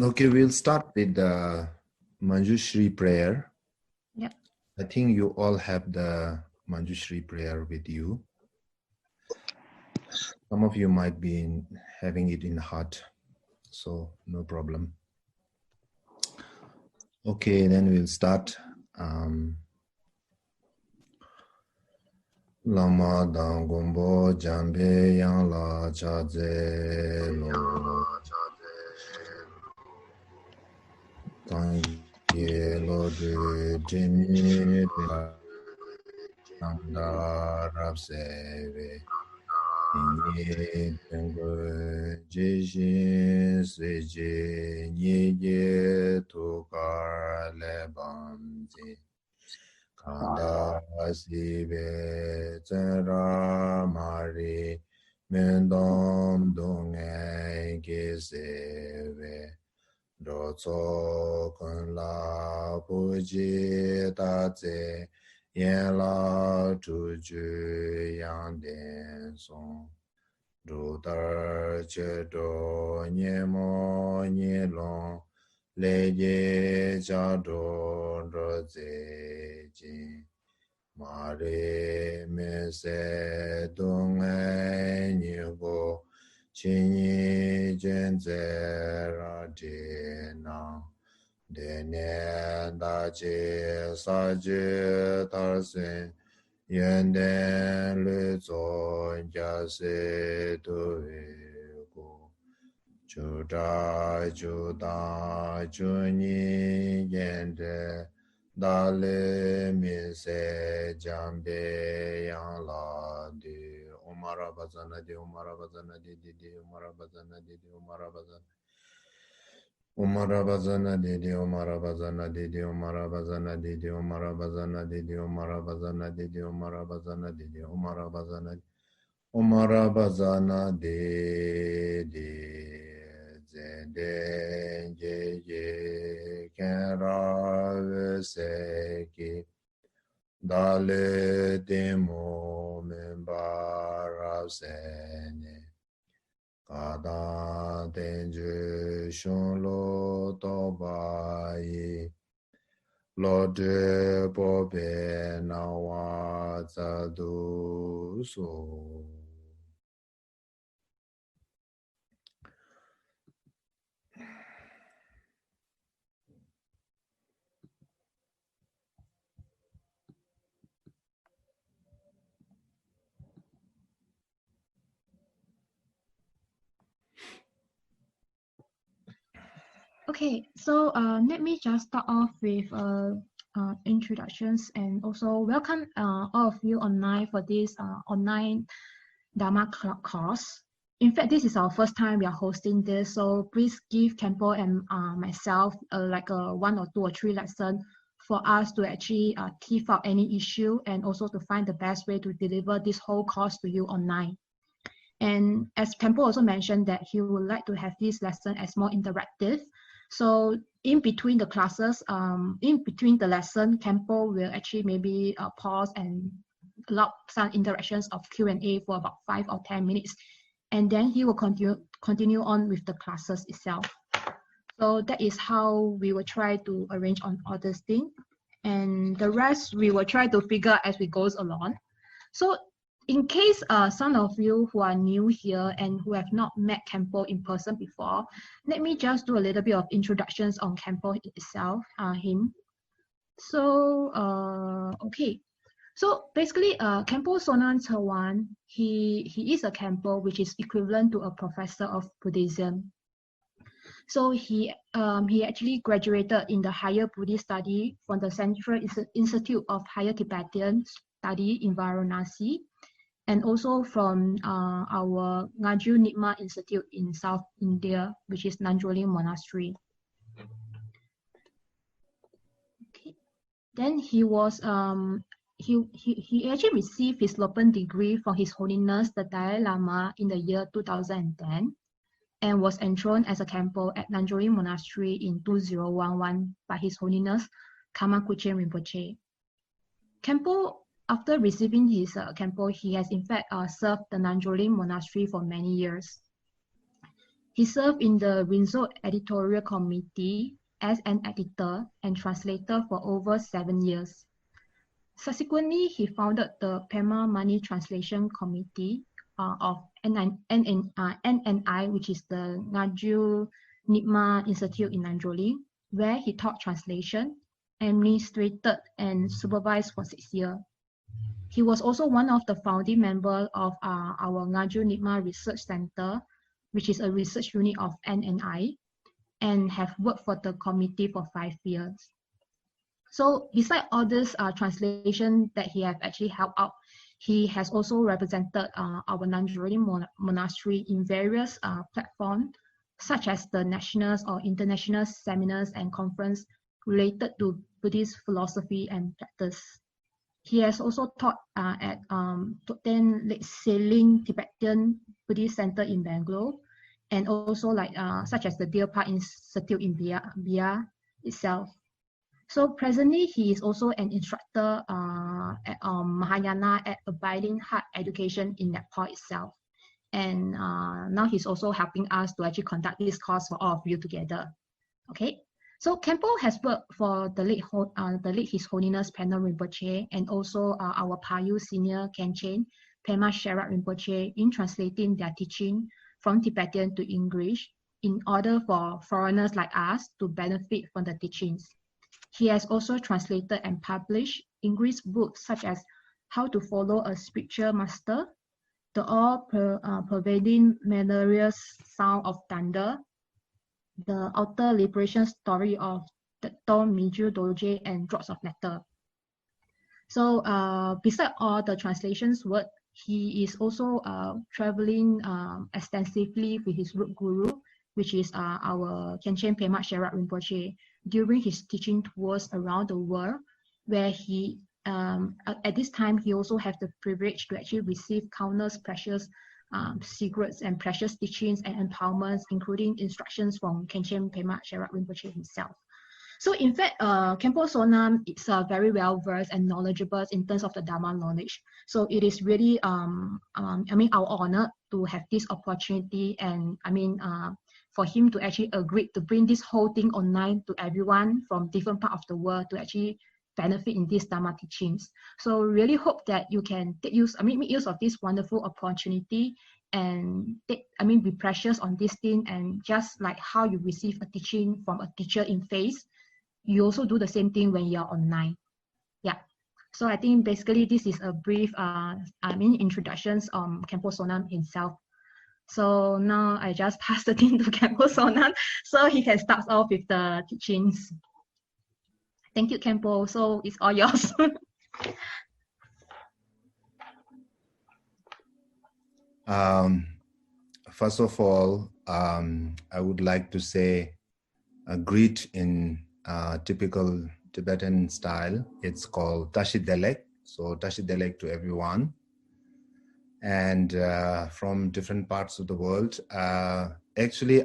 Okay, we'll start with the Manjushri prayer. Yeah. I think you all have the Manjushri prayer with you. Some of you might be having it in heart, so no problem. Okay, then we'll start. Lama dang gombo jambe yang la cha ze lo tang ye lo de jeni da rab se ve ni tengo jishin se je ni ye to kar le bam ji kanda sibe zera mari mendom donge ge seve rozo kun la puji ta ze yen la tu ju yang den song ru dar che do nye mo nye long le ye ja do ro ze ji ma re me se dong ai ni go chin yi jen ze ra de na de ne da che sa je tar sen yen den le zo ja se do e go chu da chu da chu ni yen de da le mi se jam be yang la di umara bazana di umara bazana di umara bazana di umara bazana Umara bazana didi umara bazana didi umara bazana didi umara bazana didi umara bazana didi umara bazana didi umara bazana umara bazana didi zende je je kenra seki dale demo membara sene Kada tenju shun lo toba yi lo de bobe na wa za du so. Okay, so let me just start off with introductions and also welcome all of you online for this online Dharma course. In fact, this is our first time we are hosting this, so please give Khenpo and myself like a 1 or 2 or 3 lesson for us to actually tease out any issue and also to find the best way to deliver this whole course to you online. And as Khenpo also mentioned that he would like to have this lesson as more interactive. So in between the classes, in between the lesson, Khenpo will actually maybe pause and allow some interactions of Q&A for about 5 or 10 minutes. And then he will continue on with the classes itself. So that is how we will try to arrange on all this thing. And the rest we will try to figure as we goes along. So in case some of you who are new here and who have not met Khenpo in person before, let me just do a little bit of introductions on Khenpo itself, him. So, okay. So basically, Khenpo Sonam Tsewang, he is a Khenpo, which is equivalent to a professor of Buddhism. So he actually graduated in the Higher Buddhist Study from the Central Institute of Higher Tibetan Study in Varanasi, and also from our Ngaju Nigma Institute in South India, which is Nanjoli Monastery. Okay. Then he was he actually received his Lopan degree from His Holiness the Dalai Lama in the year 2010, and was enthroned as a Khenpo at Nanjoli Monastery in 2011 by His Holiness Kamakuchen Rinpoche. Khenpo, after receiving his Khenpo, he has in fact served the Nanjoli Monastery for many years. He served in the Rinpoche editorial committee as an editor and translator for over 7 years. Subsequently, he founded the Pema Money Translation Committee of NNI, which is the Ngaju Nipma Institute in Nanjoli, where he taught translation, administrated and supervised for 6 years. He was also one of the founding members of our Ngaju Nipma Research Center, which is a research unit of NNI, and have worked for the committee for 5 years. So besides all this translation that he have actually helped out, he has also represented our Nanjoli monastery in various platforms, such as the national or international seminars and conference related to Buddhist philosophy and practice. He has also taught at Toten Lake Sailing Tibetan Buddhist Center in Bangalore, and also such as the Deer Park Institute in Bia itself. So presently, he is also an instructor at Mahayana at Abiding Heart Education in Nepal itself. And now he's also helping us to actually conduct this course for all of you together. Okay, so Khenpo has worked for the late His Holiness Panel Rinpoche and also our Payu Senior Khenchen, Pema Sherat Rinpoche, in translating their teaching from Tibetan to English in order for foreigners like us to benefit from the teachings. He has also translated and published English books such as How to Follow a Spiritual Master, The All-Pervading Melodious Sound of Thunder, The Outer Liberation Story of the Tom Miju Doje, and Drops of Nectar. So besides all the translations work, he is also traveling extensively with his root guru, which is our Khenchen Pema Sherat Rinpoche, during his teaching tours around the world, where he, at this time, he also has the privilege to actually receive countless precious secrets and precious teachings and empowerments, including instructions from Khenchen Pema Sherat Rinpoche himself. So in fact, Khenpo Sonam is very well versed and knowledgeable in terms of the Dharma knowledge. So it is really, our honor to have this opportunity, and for him to actually agree to bring this whole thing online to everyone from different parts of the world to actually benefit in these Dharma teachings. So really hope that you can make use of this wonderful opportunity and be precious on this thing, and just like how you receive a teaching from a teacher in face, you also do the same thing when you're online. Yeah. So I think basically this is a brief introductions on Khenpo Sonam himself. So now I just pass the thing to Khenpo Sonam so he can start off with the teachings. Thank you, Khenpo. So it's all yours. First of all, I would like to say a greet in typical Tibetan style. It's called Tashi Delek. So Tashi Delek to everyone. And from different parts of the world. Actually,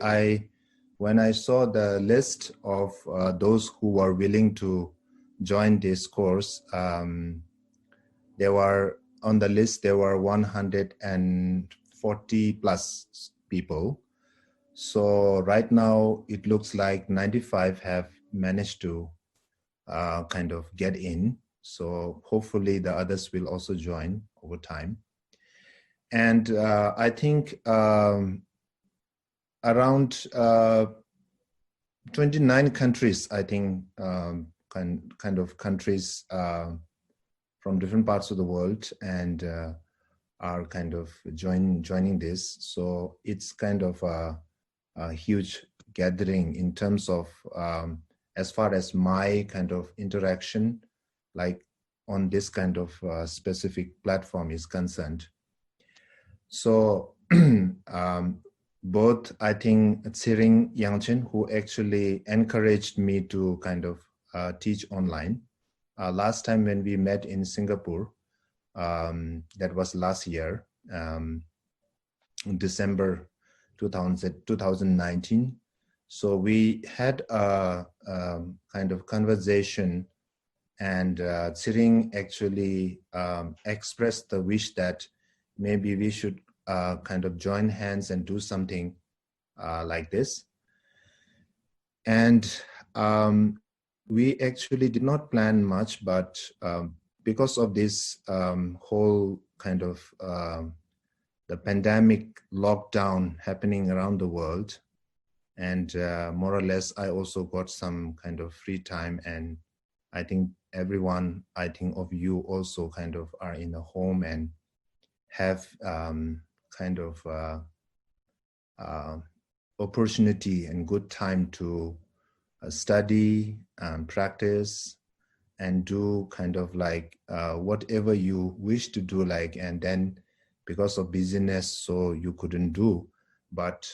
when I saw the list of those who were willing to join this course, there were on the list, there were 140 plus people. So right now, it looks like 95 have managed to kind of get in. So hopefully the others will also join over time. And I think around 29 countries, I think, kind of countries from different parts of the world, and are kind of joining this. So it's kind of a huge gathering in terms of as far as my kind of interaction, like on this kind of specific platform is concerned. So both, I think, Tsewang Yangchen, who actually encouraged me to kind of teach online. Last time when we met in Singapore, that was last year, in December 2019. So we had a kind of conversation, and Tsewang actually expressed the wish that maybe we should kind of join hands and do something like this. And we actually did not plan much, but because of this whole kind of the pandemic lockdown happening around the world, and more or less I also got some kind of free time, and I think everyone, I think of you also kind of are in a home and have kind of opportunity and good time to study and practice and do kind of like whatever you wish to do, like, and then because of busyness, so you couldn't do. But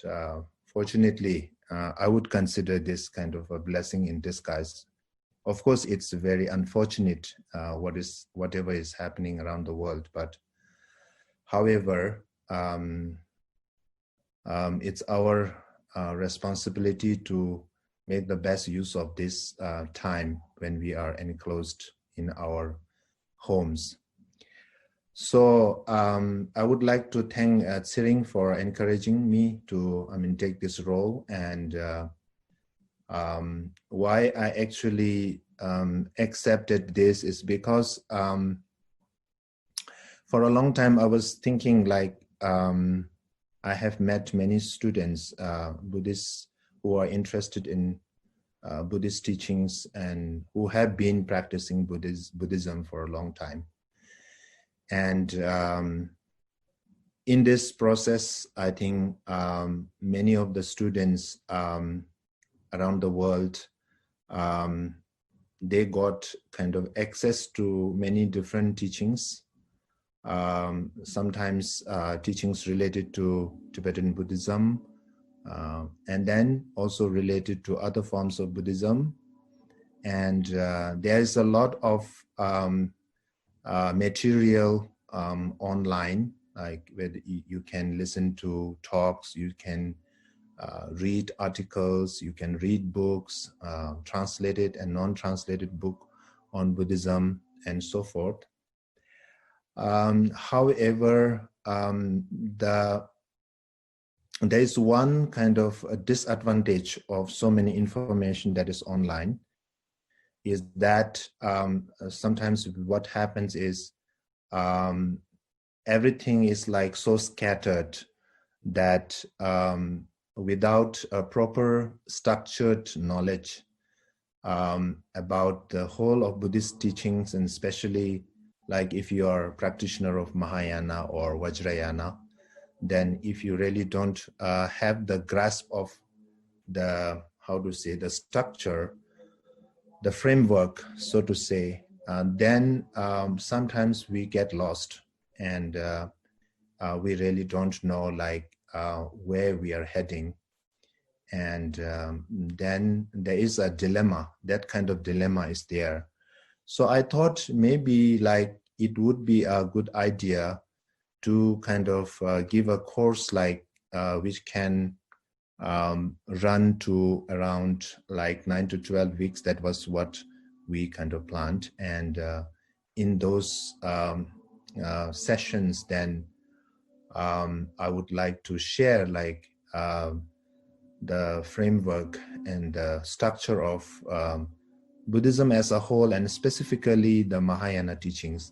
fortunately, I would consider this kind of a blessing in disguise. Of course, it's very unfortunate whatever is happening around the world, but however, it's our responsibility to make the best use of this time when we are enclosed in our homes. So I would like to thank Tsewang for encouraging me to take this role, and why I actually accepted this is because for a long time I was thinking like I have met many students, Buddhists, who are interested in Buddhist teachings and who have been practicing Buddhism for a long time. And in this process, I think many of the students around the world, they got kind of access to many different teachings. Sometimes teachings related to Tibetan Buddhism, and then also related to other forms of Buddhism. And there is a lot of material online, like where you can listen to talks, you can read articles, you can read books, translated and non-translated book on Buddhism and so forth. However, there is one kind of a disadvantage of so many information that is online, is that sometimes what happens is everything is like so scattered that without a proper structured knowledge about the whole of Buddhist teachings, and especially like if you are a practitioner of Mahayana or Vajrayana, then if you really don't have the grasp of the, how to say, the structure, the framework, so to say, then sometimes we get lost, and we really don't know like where we are heading. And then there is a dilemma, that kind of dilemma is there. So I thought maybe like it would be a good idea to kind of give a course like which can run to around like 9 to 12 weeks. That was what we kind of planned. And in those sessions, then I would like to share like the framework and the structure of Buddhism as a whole, and specifically the Mahayana teachings,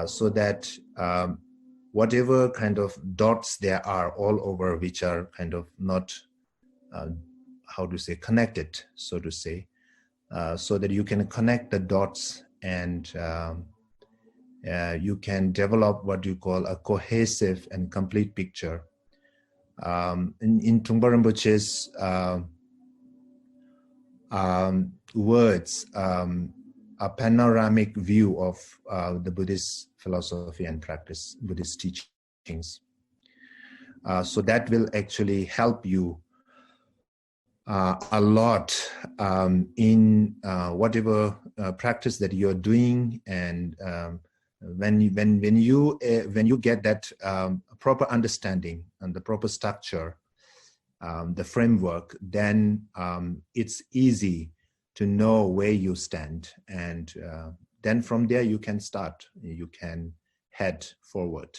so that whatever kind of dots there are all over, which are kind of not, how to say, connected, so to say, so that you can connect the dots and you can develop what you call a cohesive and complete picture. In Trungpa Rinpoche's words, a panoramic view of the Buddhist philosophy and practice, Buddhist teachings. So that will actually help you a lot in whatever practice that you're doing. And when you get that proper understanding and the proper structure, the framework, then it's easy to know where you stand, and then from there you can start, you can head forward.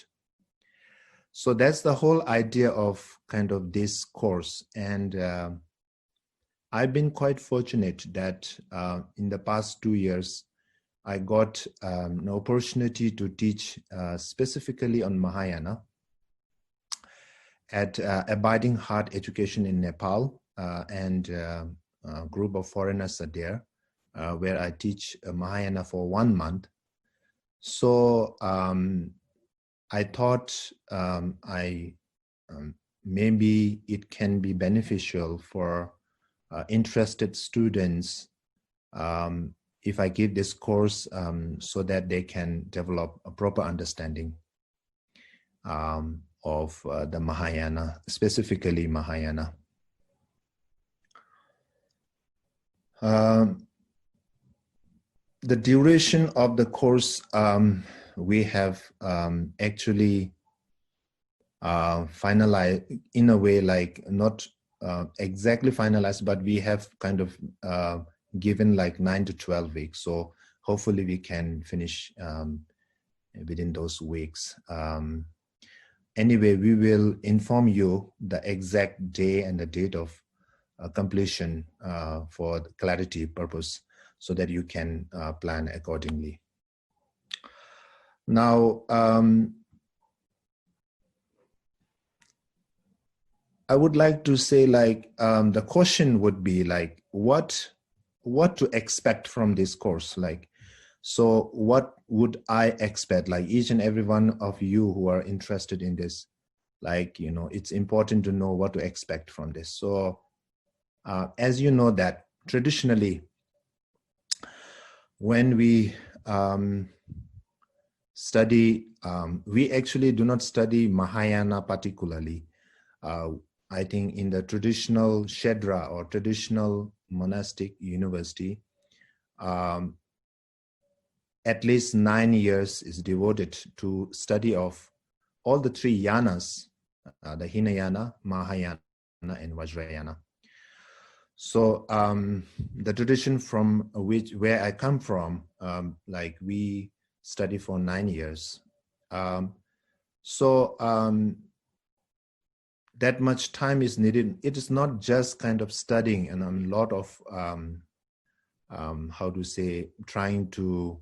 So that's the whole idea of kind of this course. And I've been quite fortunate that in the past 2 years, I got an opportunity to teach specifically on Mahayana at Abiding Heart Education in Nepal, and a group of foreigners are there, where I teach Mahayana for 1 month. So I thought maybe it can be beneficial for interested students if I give this course so that they can develop a proper understanding of the Mahayana, specifically Mahayana. The duration of the course, we have actually finalized in a way, like not exactly finalized, but we have kind of given like 9 to 12 weeks. So hopefully we can finish within those weeks. Anyway, we will inform you the exact day and the date of completion for the clarity purpose, so that you can plan accordingly. Now, I would like to say, like, the question would be like, what to expect from this course? Like, so what would I expect? Like, each and every one of you who are interested in this, like, you know, it's important to know what to expect from this. So as you know that traditionally, when we study, we actually do not study Mahayana particularly. I think in the traditional Shedra or traditional monastic university, at least 9 years is devoted to study of all the 3 yanas, the Hinayana, Mahayana, and Vajrayana. So the tradition from where I come from, like we study for 9 years. That much time is needed. It is not just kind of studying and a lot of, how to say, trying to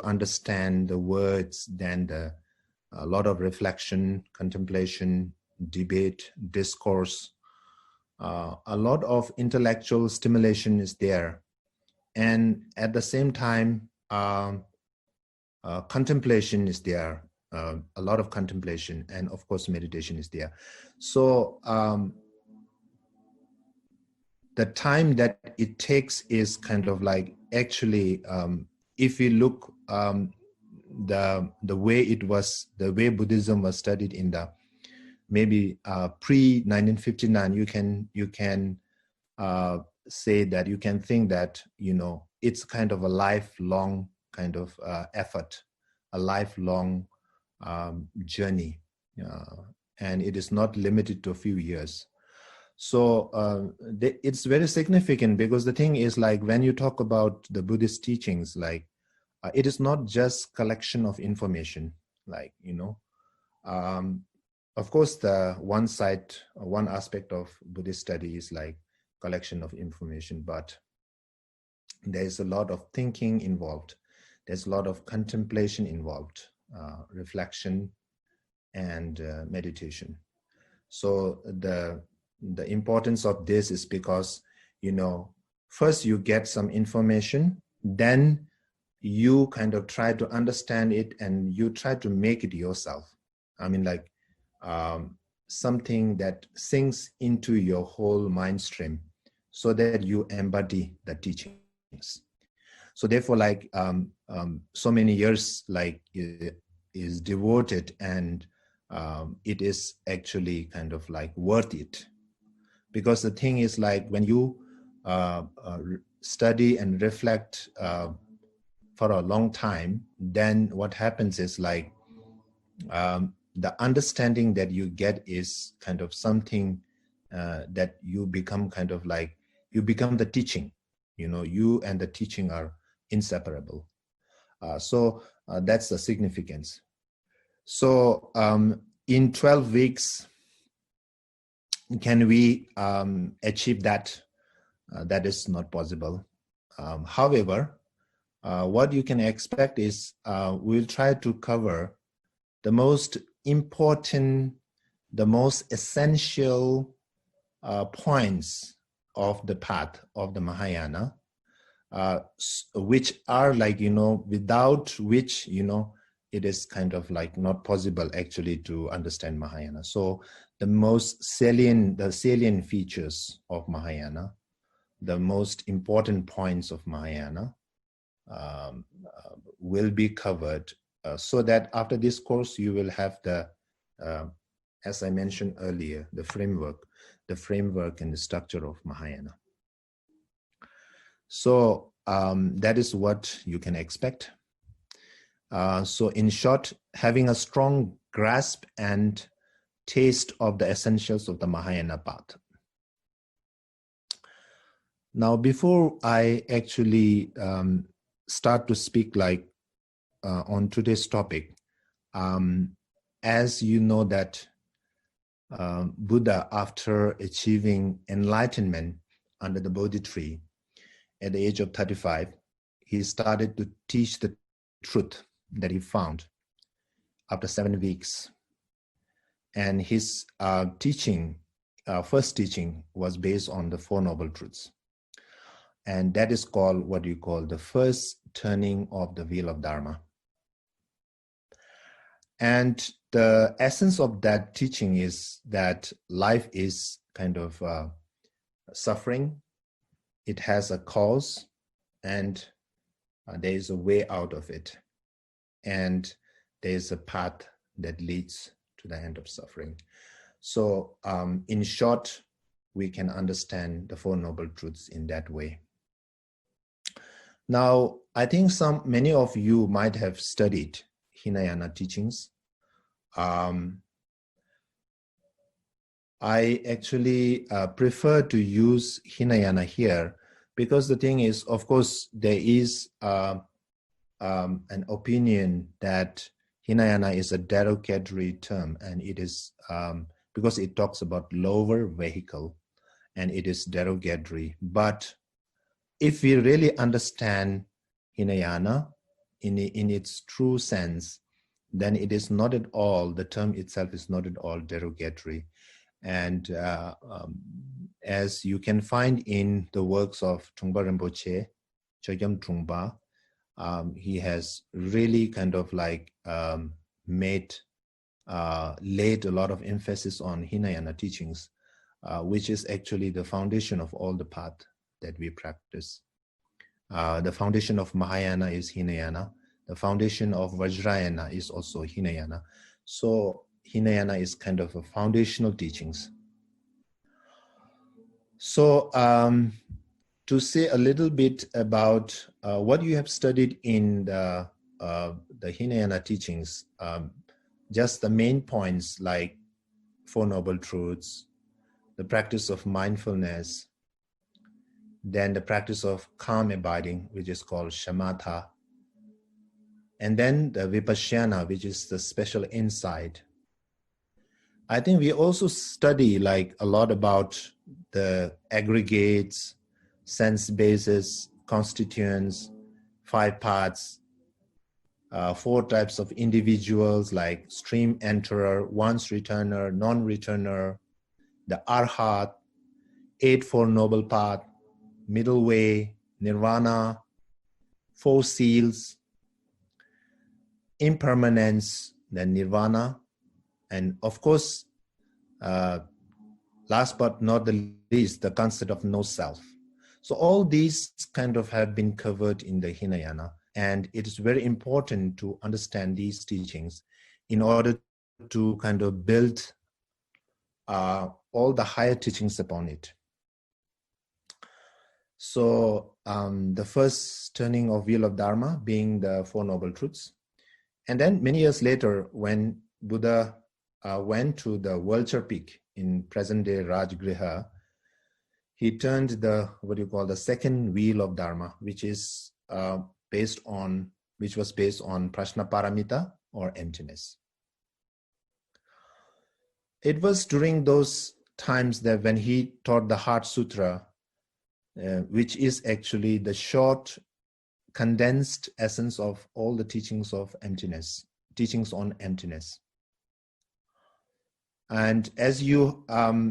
understand the words, then a lot of reflection, contemplation, debate, discourse. A lot of intellectual stimulation is there. And at the same time, contemplation is there. A lot of contemplation, and of course meditation is there. So the time that it takes is kind of like, actually, if you look the way it was, the way Buddhism was studied in the maybe pre-1959, you can say that, you can think that, you know, it's kind of a lifelong kind of effort, a lifelong journey, and it is not limited to a few years. So it's very significant, because the thing is, like, when you talk about the Buddhist teachings, like it is not just collection of information, like, you know, of course the one aspect of Buddhist study is like collection of information, but there's a lot of thinking involved, there's a lot of contemplation involved, reflection and meditation. So the importance of this is because, you know, first you get some information, then you kind of try to understand it and you try to make it yourself. I mean, like something that sinks into your whole mind stream, so that you embody the teachings. So therefore, like so many years like is devoted, and it is actually kind of like worth it. Because the thing is, like, when you study and reflect for a long time, then what happens is, like, the understanding that you get is kind of something that you become kind of like, you become the teaching, you know, you and the teaching are inseparable. So that's the significance. So in 12 weeks, can we achieve that? That is not possible. However, what you can expect is we'll try to cover the most important, the most essential points of the path of the Mahayana, which are like, without which, it is kind of like not possible actually to understand Mahayana. So the salient features of Mahayana, the most important points of Mahayana will be covered so that after this course, you will have the, as I mentioned earlier, the framework and the structure of Mahayana. So that is what you can expect. So in short, having a strong grasp and taste of the essentials of the Mahayana path. Now, before I actually start to speak on today's topic, as you know that Buddha, after achieving enlightenment under the Bodhi tree at the age of 35, he started to teach the truth that he found after 7 weeks. And his first teaching was based on the Four Noble Truths. And that is called what you call the first turning of the wheel of Dharma. And the essence of that teaching is that life is kind of suffering. It has a cause, and there is a way out of it. And there is a path that leads to the end of suffering. So in short, we can understand the Four Noble Truths in that way. Now, I think many of you might have studied Hinayana teachings. I actually prefer to use Hinayana here because the thing is, of course, there is an opinion that Hinayana is a derogatory term, and it is because it talks about lower vehicle, and it is derogatory. But if we really understand Hinayana in its true sense, then it is not at all, the term itself is not at all derogatory. And as you can find in the works of Trungpa Rinpoche, Chogyam Trungpa, he has really kind of like laid a lot of emphasis on Hinayana teachings, which is actually the foundation of all the path that we practice. The foundation of Mahayana is Hinayana. The foundation of Vajrayana is also Hinayana. So Hinayana is kind of a foundational teachings. So to say a little bit about what you have studied in the Hinayana teachings, just the main points like Four Noble Truths, the practice of mindfulness, then the practice of calm abiding, which is called shamatha, and then the vipassana, which is the special insight. I think we also study like a lot about the aggregates, sense bases, constituents, 5 parts, 4 types of individuals like stream enterer, once returner, non-returner, the arhat, 8 Four Noble Path, middle way, nirvana, 4 seals, impermanence, then nirvana, and of course, last but not the least, the concept of no self. So all these kind of have been covered in the Hinayana, and it is very important to understand these teachings in order to kind of build all the higher teachings upon it. So the first turning of wheel of Dharma being the Four Noble Truths. And then many years later, when Buddha went to the Vulture Peak in present-day Rajgriha, he turned the second wheel of Dharma, which was based on Prashna Paramita or emptiness. It was during those times that when he taught the Heart Sutra, which is actually the short, condensed essence of all the teachings of emptiness, teachings on emptiness. And as you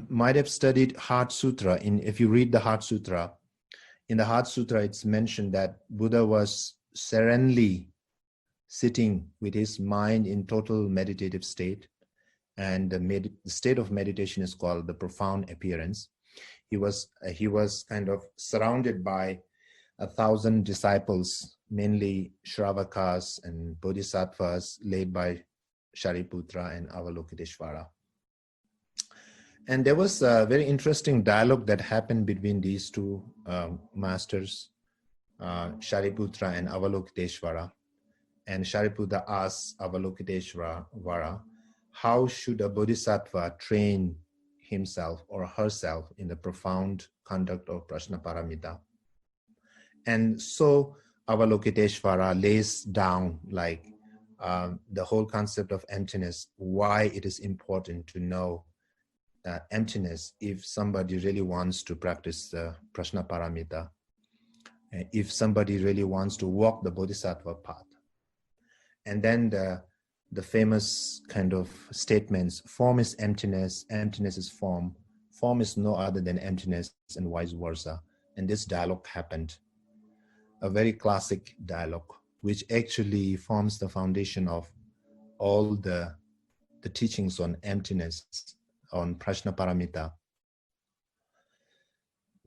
might have studied Heart Sutra, if you read the Heart Sutra, in the Heart Sutra, it's mentioned that Buddha was serenely sitting with his mind in total meditative state. And the state of meditation is called the profound appearance. He was kind of surrounded by 1,000 disciples, mainly Shravakas and Bodhisattvas, led by Shariputra and Avalokiteshvara. And there was a very interesting dialogue that happened between these two masters, Shariputra and Avalokiteshvara. And Shariputra asked Avalokiteshvara, how should a bodhisattva train himself or herself in the profound conduct of Prajnaparamita? And so Avalokiteshvara lays down like the whole concept of emptiness, why it is important to know emptiness if somebody really wants to practice the Prajnaparamita, if somebody really wants to walk the bodhisattva path. And then the famous kind of statements, form is emptiness, emptiness is form is no other than emptiness, and vice versa. And this dialogue happened, a very classic dialogue, which actually forms the foundation of all the teachings on emptiness, on Prajnaparamita.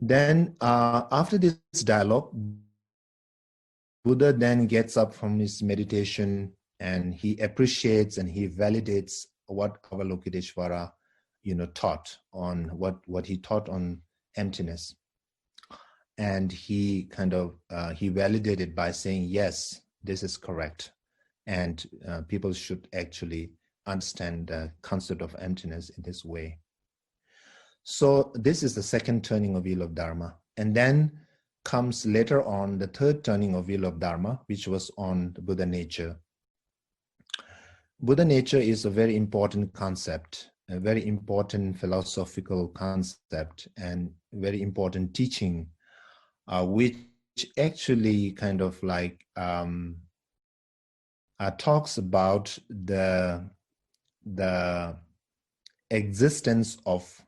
Then after this dialogue, Buddha then gets up from his meditation and he appreciates and he validates what Avalokiteshvara, taught on what he taught on emptiness. And he kind of, he validated by saying, yes, this is correct. And people should actually understand the concept of emptiness in this way. So this is the second turning of wheel of Dharma. And then comes later on the third turning of wheel of Dharma, which was on the Buddha nature. Buddha nature is a very important concept, a very important philosophical concept, and very important teaching, which actually kind of like talks about the existence of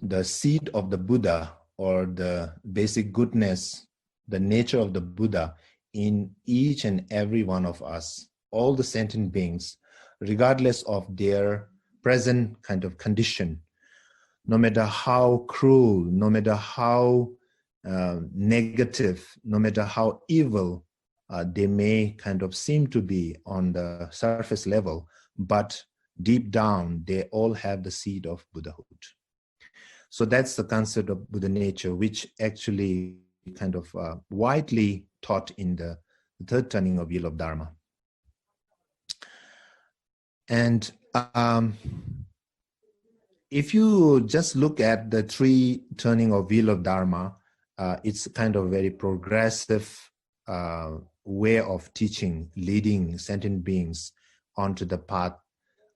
the seed of the Buddha, or the basic goodness, the nature of the Buddha in each and every one of us, all the sentient beings, regardless of their present kind of condition, no matter how cruel, no matter how negative, no matter how evil they may kind of seem to be on the surface level, but deep down, they all have the seed of Buddhahood. So that's the concept of Buddha nature, which actually kind of widely taught in the third turning of wheel of Dharma. And if you just look at the three turning of wheel of Dharma, it's kind of very progressive way of teaching, leading sentient beings onto the path,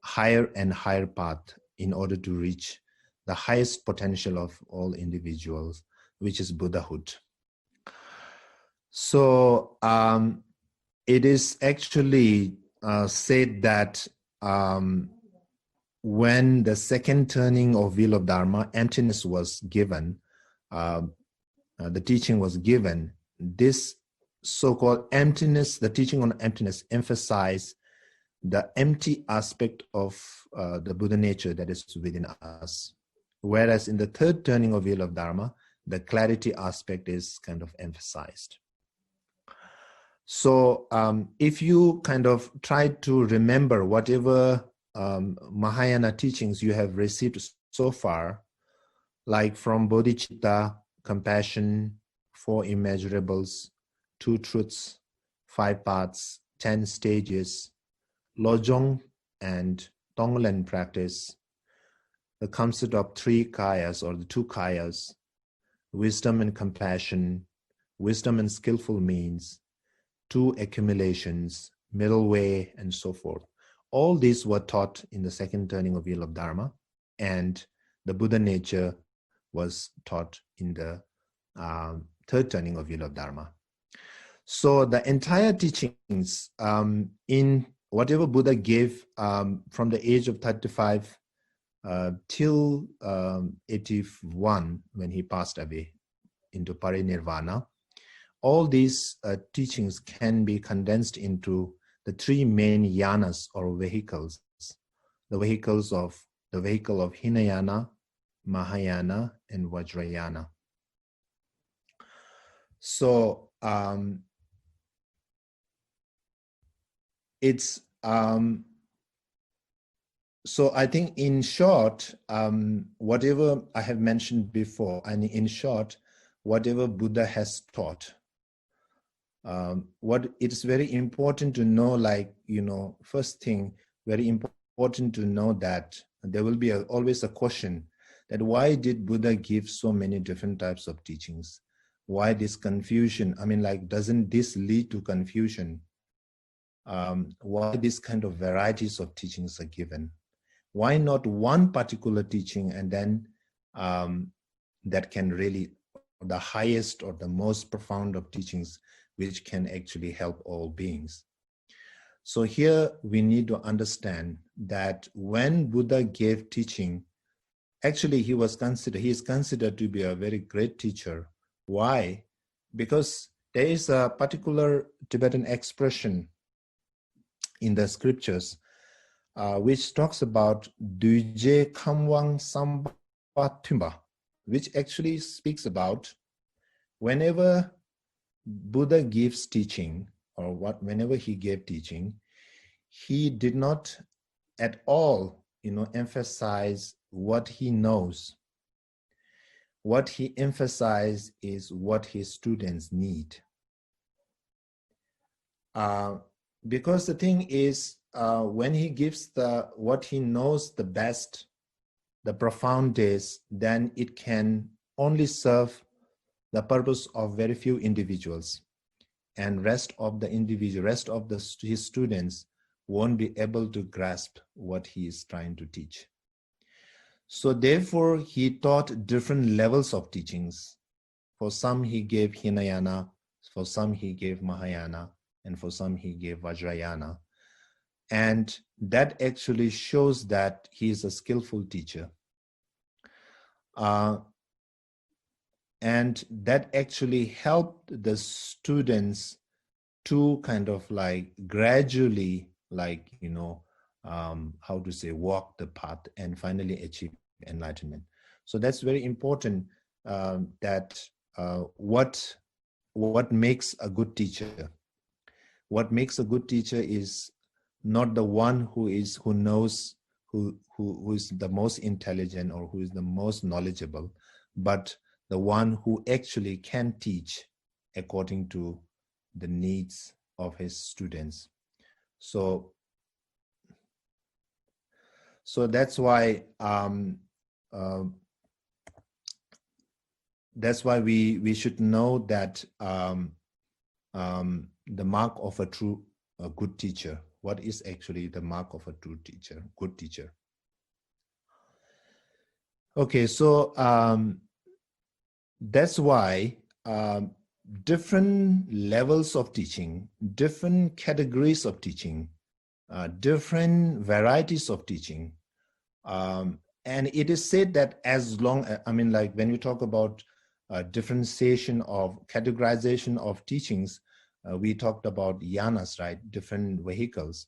higher and higher path, in order to reach the highest potential of all individuals, which is Buddhahood. So it is actually said that when the second turning of wheel of Dharma, emptiness was given, the teaching was given, this so-called emptiness, the teaching on emptiness emphasized the empty aspect of the Buddha nature that is within us. Whereas in the third turning of wheel of Dharma, the clarity aspect is kind of emphasized. So if you kind of try to remember whatever Mahayana teachings you have received so far, like from bodhicitta, compassion, four immeasurables, two truths, five paths, 10 stages, Lojong and Tonglen practice, the concept of three kayas or the two kayas, wisdom and compassion, wisdom and skillful means, two accumulations, middle way, and so forth. All these were taught in the second turning of wheel of Dharma, and the Buddha nature was taught in the third turning of wheel of Dharma. So the entire teachings in whatever Buddha gave from the age of 35 till 81, when he passed away into parinirvana, all these teachings can be condensed into the three main yanas or vehicles, the vehicle of Hinayana, Mahayana, and Vajrayana. So it's so I think in short, whatever I have mentioned before, and in short, whatever Buddha has taught, what it's very important to know, like, first thing, very important to know that there will be always a question that why did Buddha give so many different types of teachings? Why this confusion? I mean, like, doesn't this lead to confusion? Why this kind of varieties of teachings are given? Why not one particular teaching and then that can really, the highest or the most profound of teachings which can actually help all beings? So here we need to understand that when Buddha gave teaching, actually he is considered to be a very great teacher. Why? Because there is a particular Tibetan expression in the scriptures which talks about Duje Kamwang Sambatumba, which actually speaks about whenever Buddha gives teaching, or whenever he gave teaching, he did not at all, emphasize what he knows. What he emphasized is what his students need. Because the thing is, when he gives what he knows the best, the profound is, then it can only serve the purpose of very few individuals, and rest of his students won't be able to grasp what he is trying to teach. So therefore, he taught different levels of teachings. For some, he gave Hinayana, for some, he gave Mahayana, and for some, he gave Vajrayana. And that actually shows that he is a skillful teacher. And that actually helped the students to kind of like gradually, like, walk the path and finally achieve enlightenment. So that's very important, that what makes a good teacher. What makes a good teacher is not the one who is the most intelligent or who is the most knowledgeable, but the one who actually can teach according to the needs of his students. So that's why we should know that the mark of a good teacher. What is actually the mark of a true teacher, good teacher? Okay, so that's why different levels of teaching, different categories of teaching, different varieties of teaching. And it is said that as long, like when we talk about differentiation of categorization of teachings, we talked about yanas, right? Different vehicles.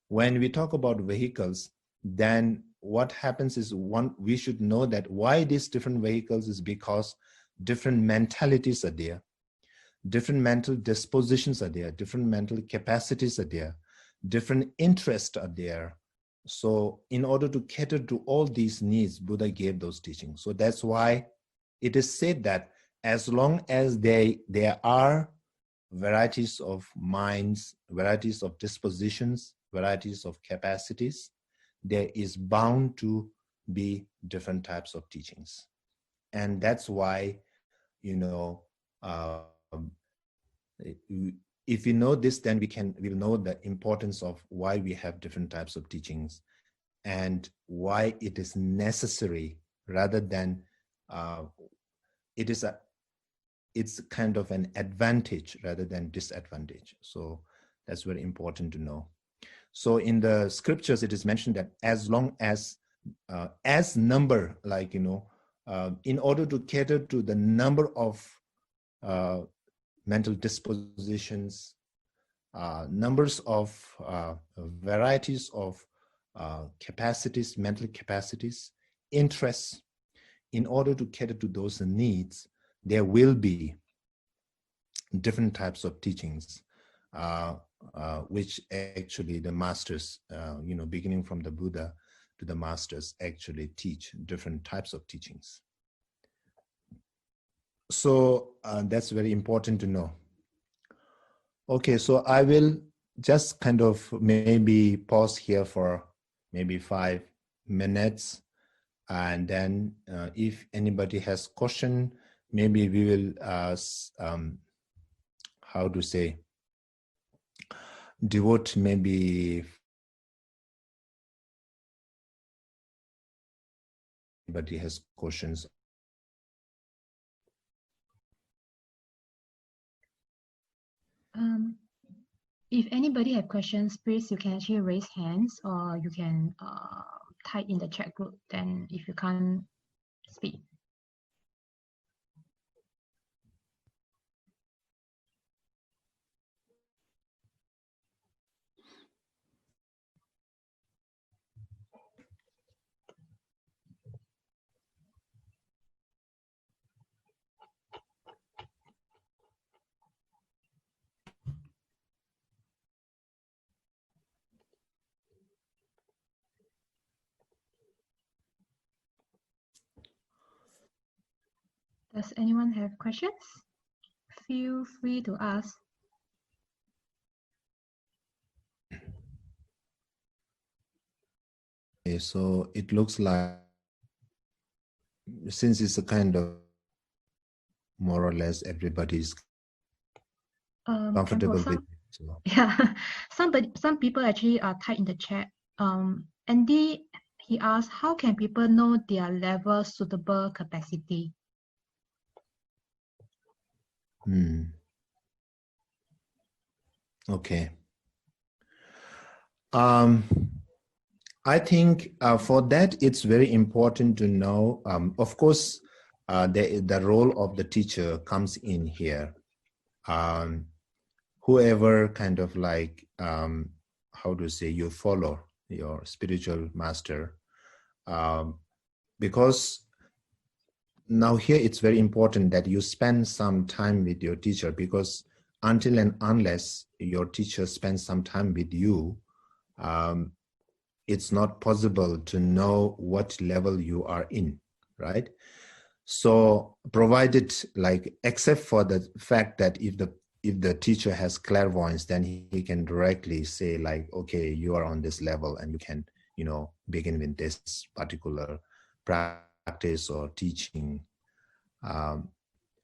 When we talk about vehicles, then what happens is, we should know that why these different vehicles is because different mentalities are there, different mental dispositions are there, different mental capacities are there, different interests are there. So in order to cater to all these needs, Buddha gave those teachings. So that's why it is said that as long as there are varieties of minds, varieties of dispositions, varieties of capacities, there is bound to be different types of teachings. And that's why, if we know this, then we'll know the importance of why we have different types of teachings and why it is necessary, rather than it's kind of an advantage rather than disadvantage. So that's very important to know. So in the scriptures, it is mentioned that as long as number, like, in order to cater to the number of mental dispositions, numbers of varieties of capacities, mental capacities, interests, in order to cater to those needs, there will be different types of teachings, which actually the masters, beginning from the Buddha to the masters, actually teach different types of teachings. So that's very important to know. Okay, so I will just kind of maybe pause here for maybe 5 minutes, and then if anybody has question, maybe we will how to say, devote maybe anybody has questions. If anybody have questions, please, you can actually raise hands, or you can type in the chat group, then if you can't speak. Does anyone have questions? Feel free to ask. Okay, so it looks like, since it's a kind of more or less everybody's comfortable with it. So. Yeah, some people actually type in the chat. Andy, he asked, how can people know their level suitable capacity? Okay. I think for that, it's very important to know, of course, the role of the teacher comes in here. Whoever kind of like, how to say, you follow your spiritual master, because now here it's very important that you spend some time with your teacher, because until and unless your teacher spends some time with you, it's not possible to know what level you are in, right? So provided, like, except for the fact that if the teacher has clairvoyance, then he can directly say, like, okay, you are on this level and you can, begin with this particular practice or teaching.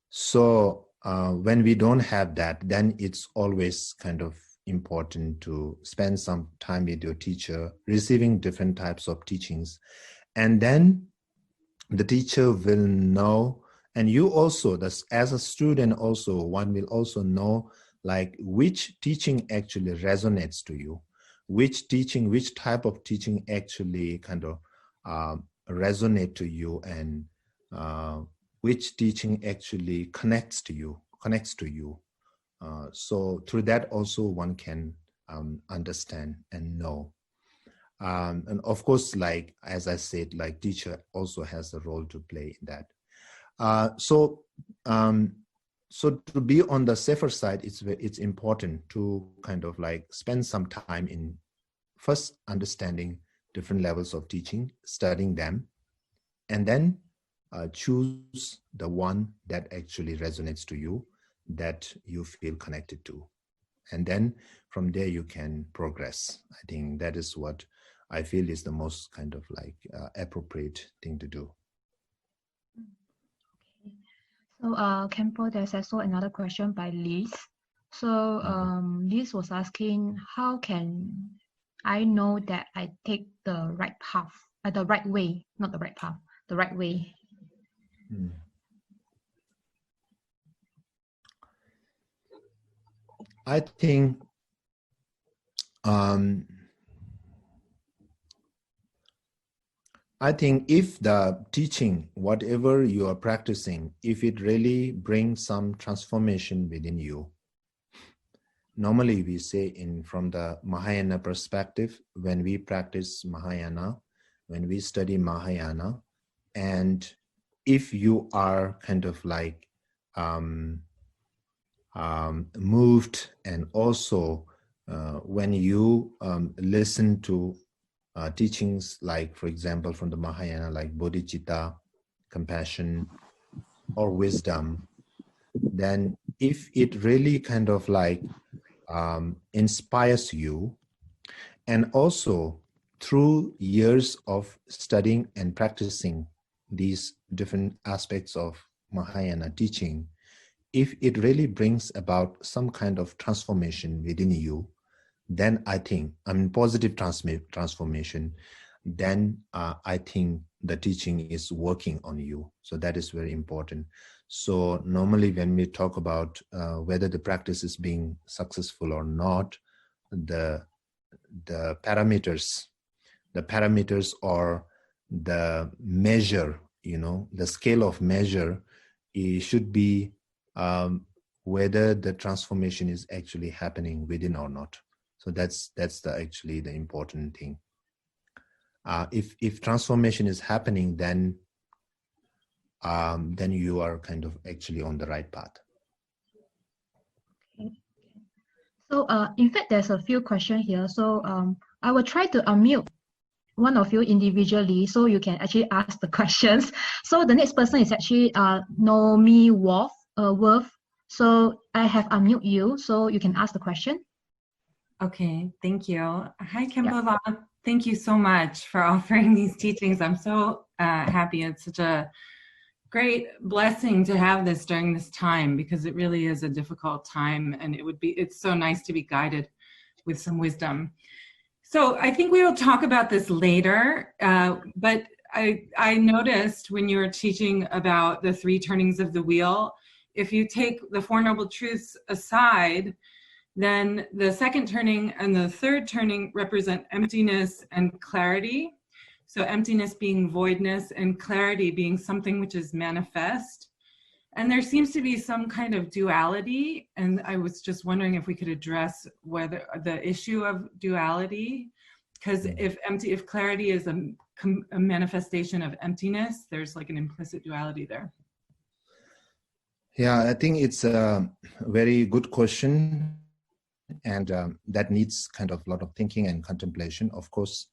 So when we don't have that, then it's always kind of important to spend some time with your teacher, receiving different types of teachings. And then the teacher will know, and you also, as a student also, one will also know, like, which teaching actually resonates to you, which type of teaching actually kind of resonate to you, and which teaching actually connects to you. So through that also one can understand and know. And of course, like, as I said, like, teacher also has a role to play in that. So to be on the safer side, it's important to kind of like spend some time in first understanding different levels of teaching, studying them, and then choose the one that actually resonates to you, that you feel connected to. And then from there you can progress. I think that is what I feel is the most kind of like appropriate thing to do. Okay. So Khenpo, there's also another question by Liz. So this was asking, how can I know that I take the right path, the right way, not the right path, the right way? I think if the teaching, whatever you are practicing, if it really brings some transformation within you, normally we say from the Mahayana perspective, when we practice Mahayana, when we study Mahayana, and if you are kind of like moved, and also when you listen to teachings like, for example, from the Mahayana, like bodhicitta, compassion, or wisdom, then if it really kind of like inspires you, and also through years of studying and practicing these different aspects of Mahayana teaching, if it really brings about some kind of transformation within you, then I think, positive transformation, then I think the teaching is working on you. So that is very important. So normally when we talk about whether the practice is being successful or not, the parameters or the measure, the scale of measure, it should be whether the transformation is actually happening within or not. So that's actually the important thing. If transformation is happening, then you are kind of actually on the right path. Okay. So in fact, there's a few questions here. So I will try to unmute one of you individually, so you can actually ask the questions. So the next person is actually Nomi Worth. So I have unmute you, so you can ask the question. Okay, thank you. Hi, Khenpo. Thank you so much for offering these teachings. I'm so happy. It's such a great blessing to have this during this time, because it really is a difficult time, and it's so nice to be guided with some wisdom. So I think we will talk about this later, but I noticed when you were teaching about the 3 turnings of the wheel, if you take the 4 Noble Truths aside, then the 2nd turning and the 3rd turning represent emptiness and clarity. So emptiness being voidness, and clarity being something which is manifest. And there seems to be some kind of duality, and I was just wondering if we could address whether the issue of duality, because if clarity is a manifestation of emptiness, there's like an implicit duality there. Yeah, I think it's a very good question, and that needs kind of a lot of thinking and contemplation. Of course,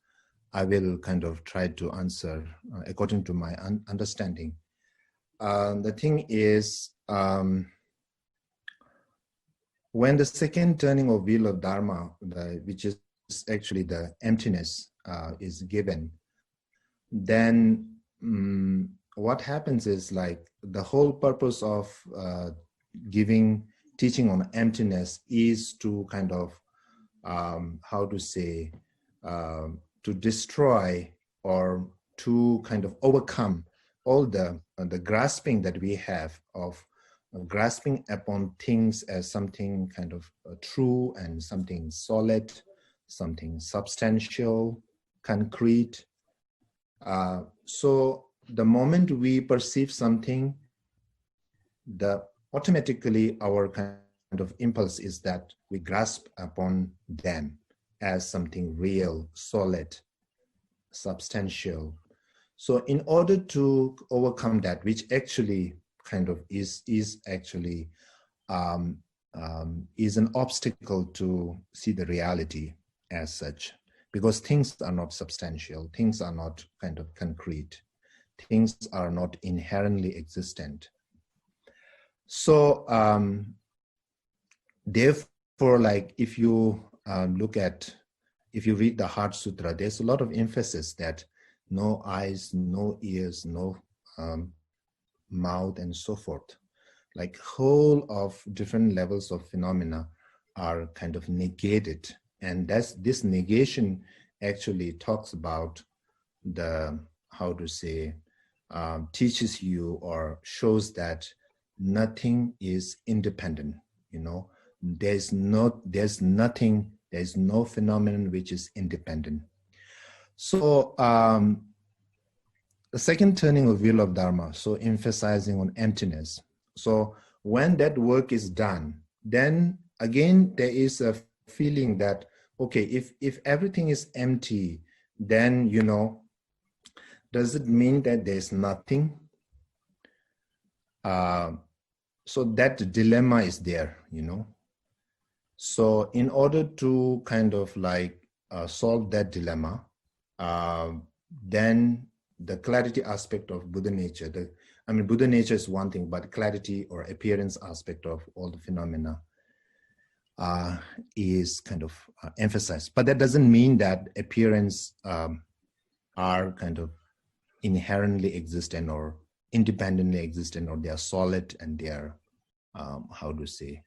I will kind of try to answer according to my understanding. The thing is, when the 2nd turning of wheel of Dharma, which is actually the emptiness, is given, then what happens is, like, the whole purpose of giving teaching on emptiness is to kind of, to destroy or to kind of overcome all the grasping that we have of grasping upon things as something kind of true and something solid, something substantial, concrete. So the moment we perceive something, automatically our kind of impulse is that we grasp upon them as something real, solid, substantial. So in order to overcome that, which actually kind of is actually is an obstacle to see the reality as such, because things are not substantial, things are not kind of concrete, things are not inherently existent. So therefore, like, if you if you read the Heart Sutra, there's a lot of emphasis that no eyes, no ears, no mouth, and so forth. like whole of different levels of phenomena are kind of negated. And this negation actually talks about the, how to say, teaches you or shows that nothing is independent. You know, there's no phenomenon which is independent. So the second turning of wheel of Dharma, so emphasizing on emptiness. So when that work is done, then again there is a feeling that, okay, if everything is empty, then, you know, does it mean that there's nothing? So that dilemma is there, you know. So in order to kind of like solve that dilemma, then the clarity aspect of Buddha nature, Buddha nature is one thing, but clarity or appearance aspect of all the phenomena is kind of emphasized. But that doesn't mean that appearance are kind of inherently existent or independently existent, or they are solid and they are, how to say,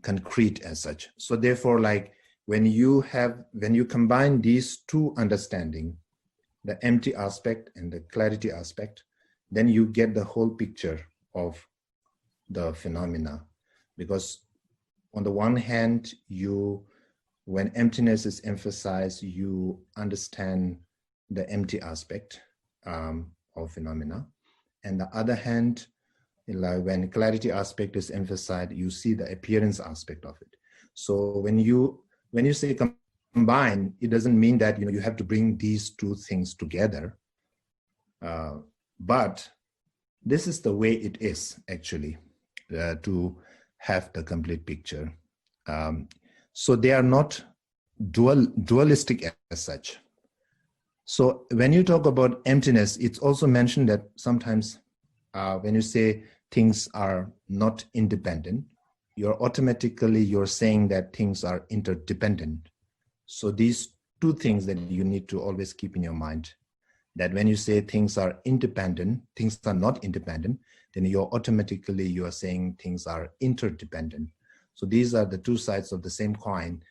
concrete as such. So therefore, like when you combine these two understanding, the empty aspect and the clarity aspect, then you get the whole picture of the phenomena. Because on the one hand, when emptiness is emphasized, you understand the empty aspect of phenomena. And the other hand, like when clarity aspect is emphasized, you see the appearance aspect of it. So when you say combine, it doesn't mean that, you know, you have to bring these two things together. But this is the way it is actually, to have the complete picture. So they are not dualistic as such. So when you talk about emptiness, it's also mentioned that sometimes when you say things are not independent, you're saying that things are interdependent. So these two things that you need to always keep in your mind, that when you say things are independent, things are not independent, then you are saying things are interdependent. So these are the two sides of the same coin,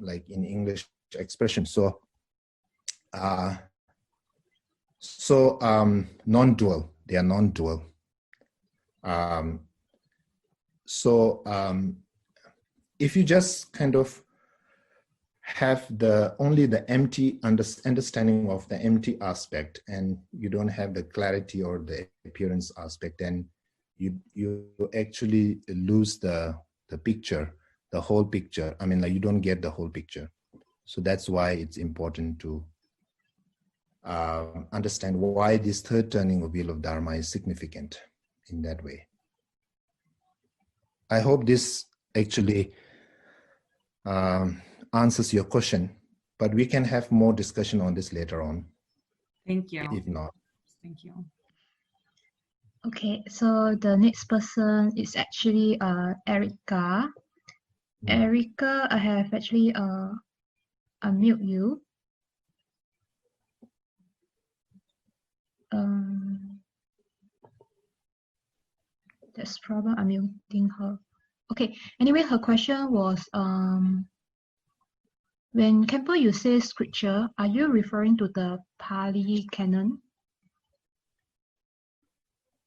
like in English expression. So non-dual, they are non-dual. If you just kind of have only the empty understanding of the empty aspect, and you don't have the clarity or the appearance aspect, then you actually lose the picture, the whole picture. I mean, like, you don't get the whole picture. So that's why it's important to understand why this third turning of wheel of Dharma is significant in that way. I hope this actually answers your question, but we can have more discussion on this later on. Thank you. If not. Thank you. Okay, so the next person is actually Erica. Erica, I have actually unmute you. That's problem, I'm muting her. Okay, anyway, her question was, when Khenpo you say scripture, are you referring to the Pali canon?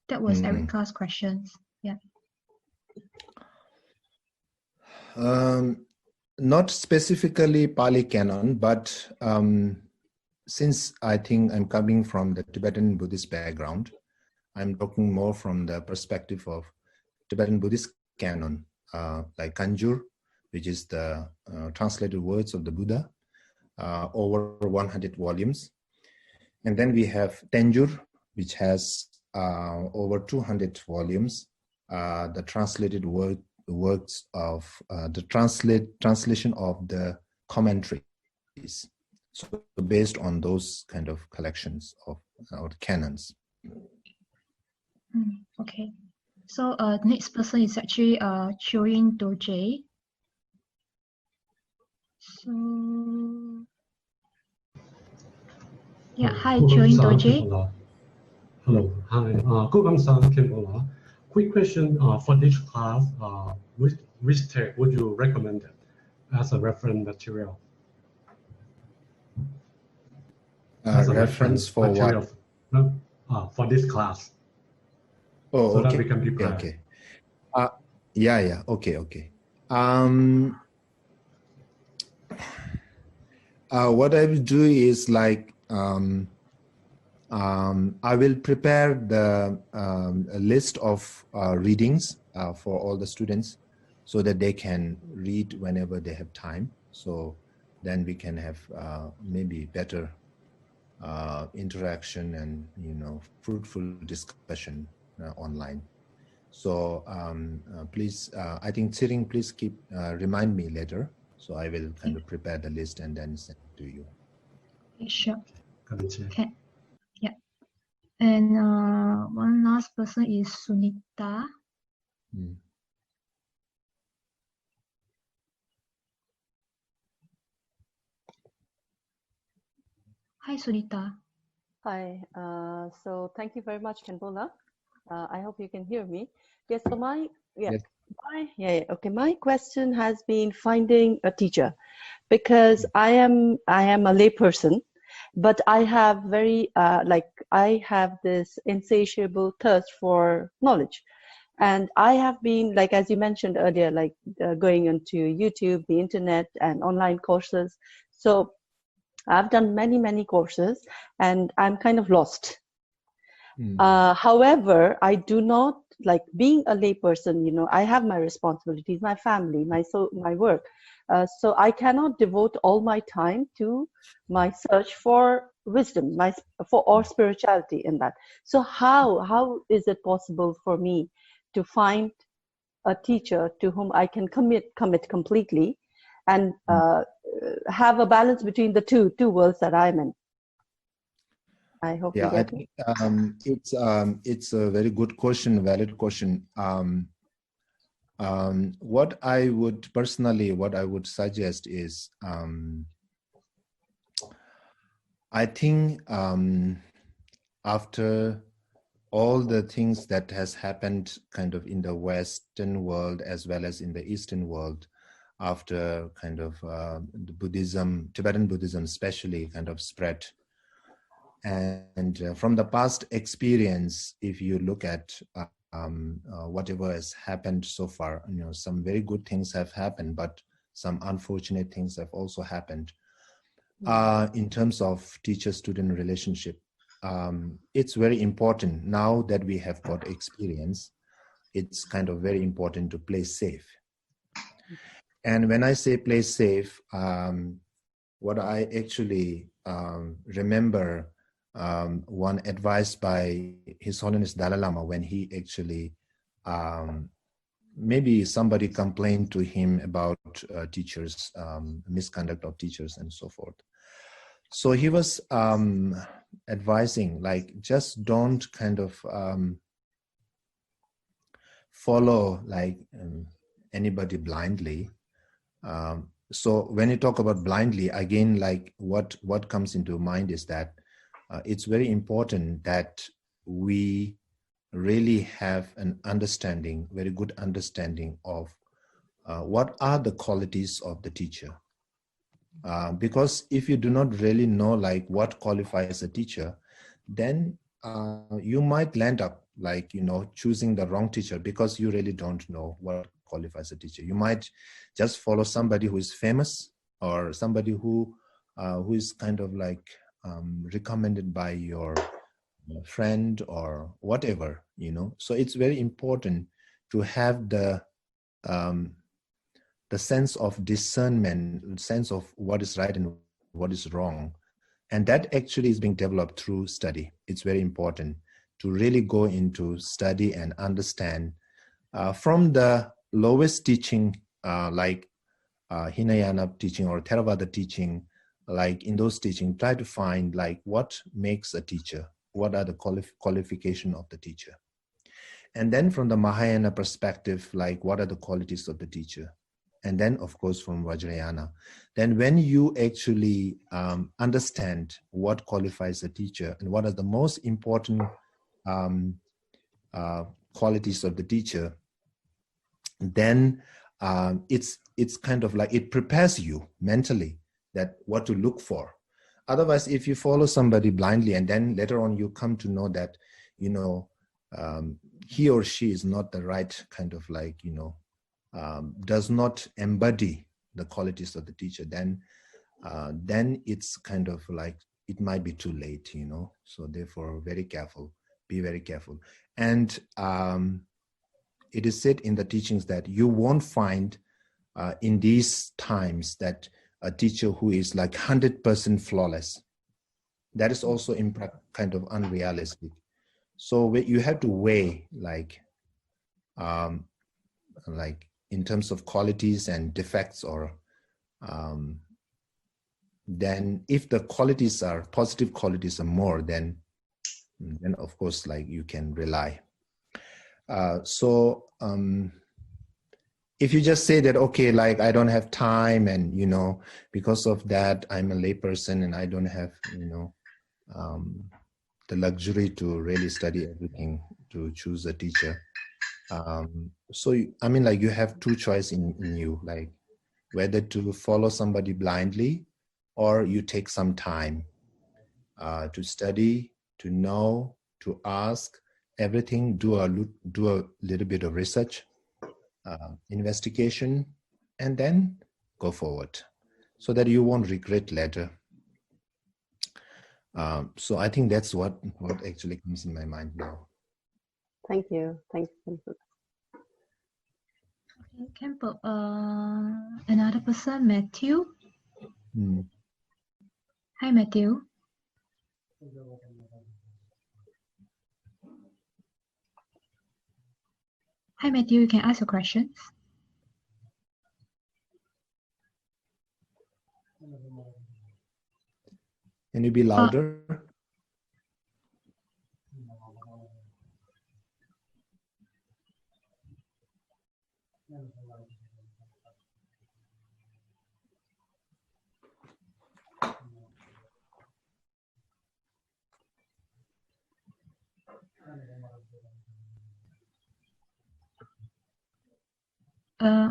That was Erica's questions. Yeah. Not specifically Pali canon, but since I think I'm coming from the Tibetan Buddhist background, I'm talking more from the perspective of Tibetan Buddhist canon, like Kanjur, which is the translated words of the Buddha, over 100 volumes. And then we have Tenjur, which has over 200 volumes, the translated works of the translation of the commentaries. So based on those kind of collections of our canons. Okay. So next person is actually Choyin Doje. So yeah, hi Choyin Doje. Hello, hi. Good answer, Khenpo. quick question for this class, which text would you recommend as a reference material? As a Reference for material, what? for this class. Oh, so okay. that we can prepare. Okay. Okay. What I will do is like I will prepare the a list of readings for all the students so that they can read whenever they have time. So then we can have maybe better interaction and fruitful discussion online. So please, I think Tsering, please keep remind me later. So I will kind of prepare the list and then send it to you. Sure. Okay. Okay. Yeah. And one last person is Sunita. Hi, Sunita. Hi. So thank you very much, Khenpo. I hope you can hear me. Yes. So my question has been finding a teacher, because I am a layperson, but I have I have this insatiable thirst for knowledge, and I have been, like as you mentioned earlier, going onto YouTube, the internet, and online courses. So I've done many courses, and I'm kind of lost. However, I do not like being a layperson. I have my responsibilities, my family, my work. So I cannot devote all my time to my search for wisdom, or spirituality in that. So how is it possible for me to find a teacher to whom I can commit completely, and have a balance between the two worlds that I'm in? I hope you get it. It's a very good question, valid question. What I would suggest is, I think after all the things that has happened kind of in the Western world as well as in the Eastern world, after kind of the Buddhism, Tibetan Buddhism especially, kind of spread. And from the past experience, if you look at whatever has happened so far, some very good things have happened, but some unfortunate things have also happened. In terms of teacher-student relationship, it's very important now that we have got experience. It's kind of very important to play safe. And when I say play safe, what I actually remember, one advice by His Holiness Dalai Lama when he actually, maybe somebody complained to him about teachers, misconduct of teachers and so forth. So he was advising, like, just don't kind of follow like anybody blindly. So when you talk about blindly, again, like what comes into mind is that it's very important that we really have an understanding, very good understanding of what are the qualities of the teacher. Because if you do not really know like what qualifies a teacher, then you might land up like, choosing the wrong teacher because you really don't know what qualifies a teacher. You might just follow somebody who is famous or somebody who is kind of like recommended by your friend or whatever, So it's very important to have the sense of discernment, sense of what is right and what is wrong. And that actually is being developed through study. It's very important to really go into study and understand from the lowest teaching, like Hinayana teaching or Theravada teaching, like in those teaching, try to find like what makes a teacher, what are the qualification of the teacher. And then from the Mahayana perspective, like what are the qualities of the teacher? And then of course from Vajrayana. Then when you actually understand what qualifies a teacher and what are the most important qualities of the teacher, then it's kind of like it prepares you mentally that what to look for. Otherwise, if you follow somebody blindly and then later on you come to know that, you know, he or she is not the right kind of like, you know, does not embody the qualities of the teacher, then it's kind of like it might be too late, you know. So therefore, very careful, be very careful. And it is said in the teachings that you won't find in these times that a teacher who is like 100% flawless. That is also kind of unrealistic. So you have to weigh like in terms of qualities and defects, or then if the qualities are positive qualities are more, then of course like you can rely. If you just say that, okay, like I don't have time, and you know, because of that I'm a layperson and I don't have, you know, the luxury to really study everything to choose a teacher. So I mean, like you have two choices in you, like whether to follow somebody blindly or you take some time to study, to know, to ask everything, do a little bit of research, investigation, and then go forward so that you won't regret later. So I think that's what actually comes in my mind now. Thank you. Thank you. Okay, Khenpo, another person, Matthew. Hi, Matthew. Hi, Matthew, you can ask your questions. Can you be louder?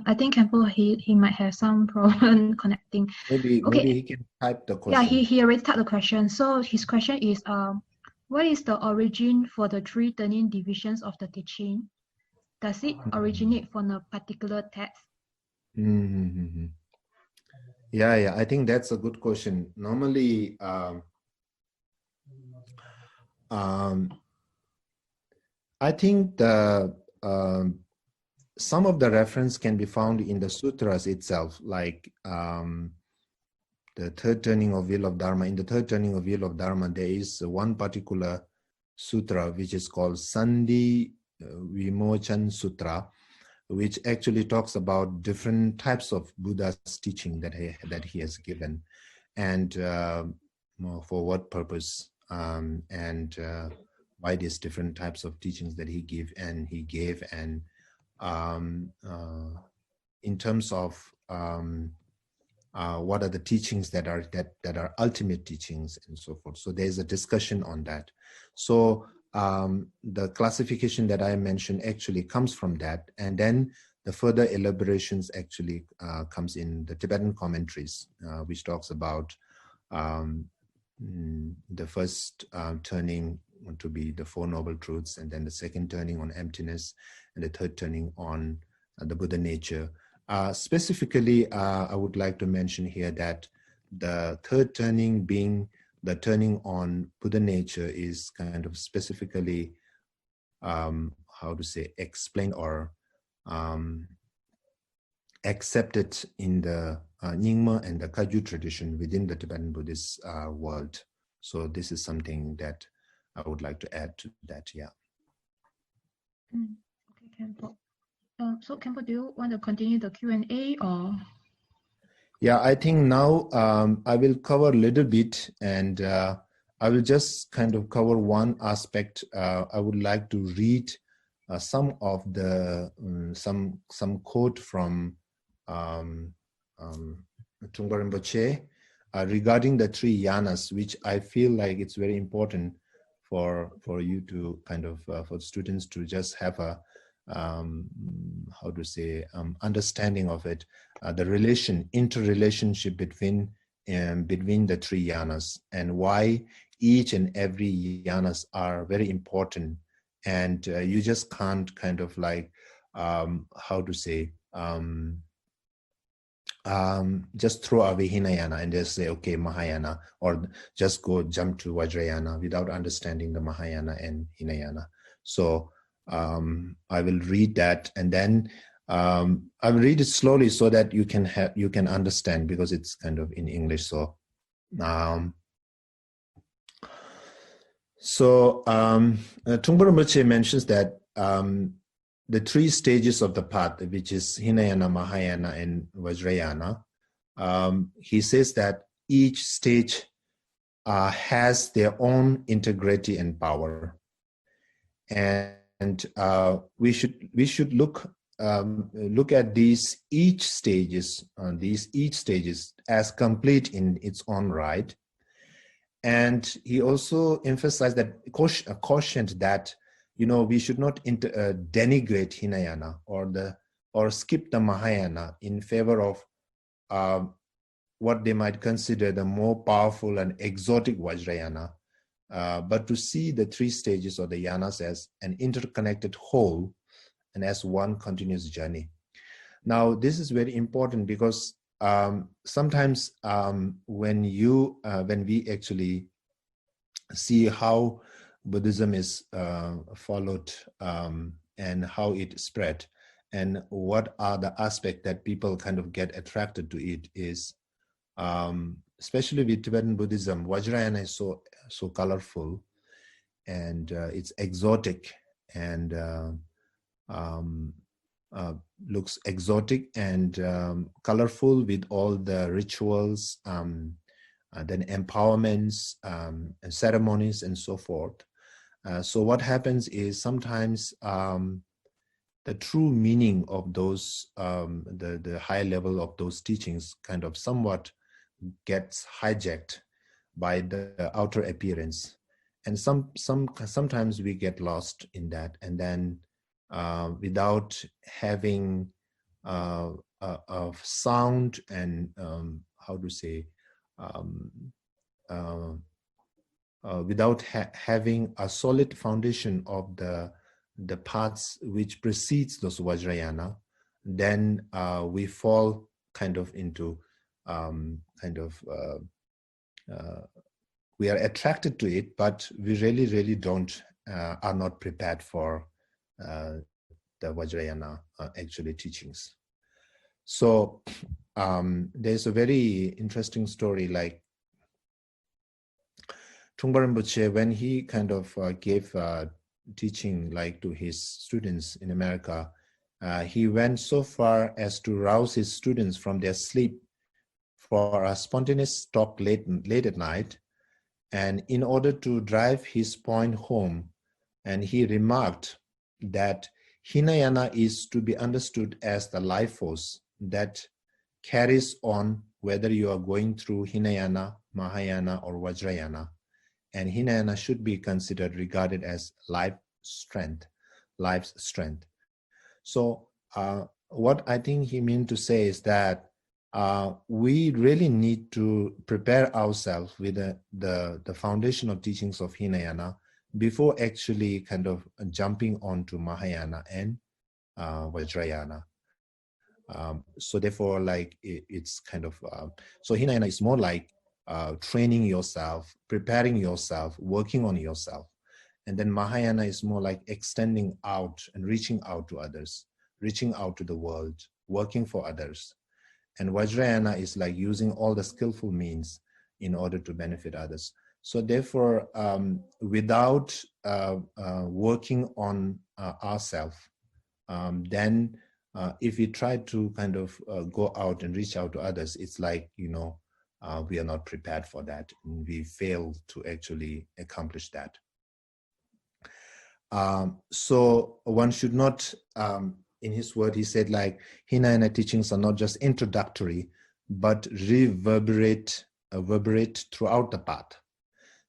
I think Khenpo, he might have some problem connecting. Maybe he can type the question. Yeah, he already typed the question. So his question is, what is the origin for the 3 turning divisions of the teaching? Does it originate from a particular text? Yeah, I think that's a good question. Normally, I think some of the reference can be found in the sutras itself, like the third turning of wheel of Dharma. In the third turning of wheel of Dharma, there is one particular sutra which is called Sandhi Vimochan Sutra, which actually talks about different types of Buddha's teaching that he has given, and for what purpose, and why these different types of teachings that he gave, and in terms of what are the teachings that are ultimate teachings and so forth. So there's a discussion on that. So the classification that I mentioned actually comes from that, and then the further elaborations actually comes in the Tibetan commentaries, which talks about the first turning to be the Four Noble Truths, and then the second turning on emptiness, and the third turning on the Buddha nature. Specifically, I would like to mention here that the third turning, being the turning on Buddha nature, is kind of specifically, explained or accepted in the Nyingma and the Kagyu tradition within the Tibetan Buddhist world. So this is something that I would like to add to that, yeah. Okay, Khenpo. So Khenpo, do you want to continue the Q&A or? Yeah, I think now I will cover a little bit, and I will just kind of cover one aspect. I would like to read some of the some quote from Trungpa Rinpoche regarding the 3 yanas, which I feel like it's very important for you to kind of for students to just have a how to say understanding of it, the interrelationship between the three yanas, and why each and every yanas are very important, and you just can't kind of like how to say just throw away Hinayana and just say, okay, Mahayana, or just jump to Vajrayana without understanding the Mahayana and Hinayana. So I will read that, and then I will read it slowly so that you can understand, because it's kind of in English. So Trungpa Rinpoche mentions that the three stages of the path, which is Hinayana, Mahayana, and Vajrayana, he says that each stage has their own integrity and power, and we should look at these each stages as complete in its own right. And he also emphasized that cautioned that, you know, we should not denigrate Hinayana or skip the Mahayana in favor of what they might consider the more powerful and exotic Vajrayana, but to see the three stages of the yanas as an interconnected whole and as one continuous journey. Now, this is very important because sometimes when we actually see how Buddhism is followed and how it spread, and what are the aspects that people kind of get attracted to it, is especially with Tibetan Buddhism, Vajrayana is so colorful, and it's exotic, and looks exotic and colorful with all the rituals, then empowerments, and ceremonies, and so forth. So what happens is sometimes the true meaning of those, the high level of those teachings kind of somewhat gets hijacked by the outer appearance. And sometimes we get lost in that, and then without having a sound and how to say, without having a solid foundation of the paths which precedes those Vajrayana, then we fall kind of into we are attracted to it, but we really don't are not prepared for the Vajrayana actually teachings. So there's a very interesting story, like Trungpa Rinpoche, when he kind of gave teaching like to his students in America, he went so far as to rouse his students from their sleep for a spontaneous talk late at night, and in order to drive his point home, and he remarked that Hinayana is to be understood as the life force that carries on whether you are going through Hinayana, Mahayana, or Vajrayana. And Hinayana should be regarded as life's strength. So what I think he meant to say is that we really need to prepare ourselves with the foundational teachings of Hinayana before actually kind of jumping onto Mahayana and Vajrayana. So therefore, like it's kind of so Hinayana is more like training yourself, preparing yourself, working on yourself. And then Mahayana is more like extending out and reaching out to others, reaching out to the world, working for others. And Vajrayana is like using all the skillful means in order to benefit others. So therefore, without working on ourselves, then if we try to kind of go out and reach out to others, it's like, you know, we are not prepared for that. And we fail to actually accomplish that. So one should not, in his word, he said, like, Hinayana teachings are not just introductory, but reverberate throughout the path.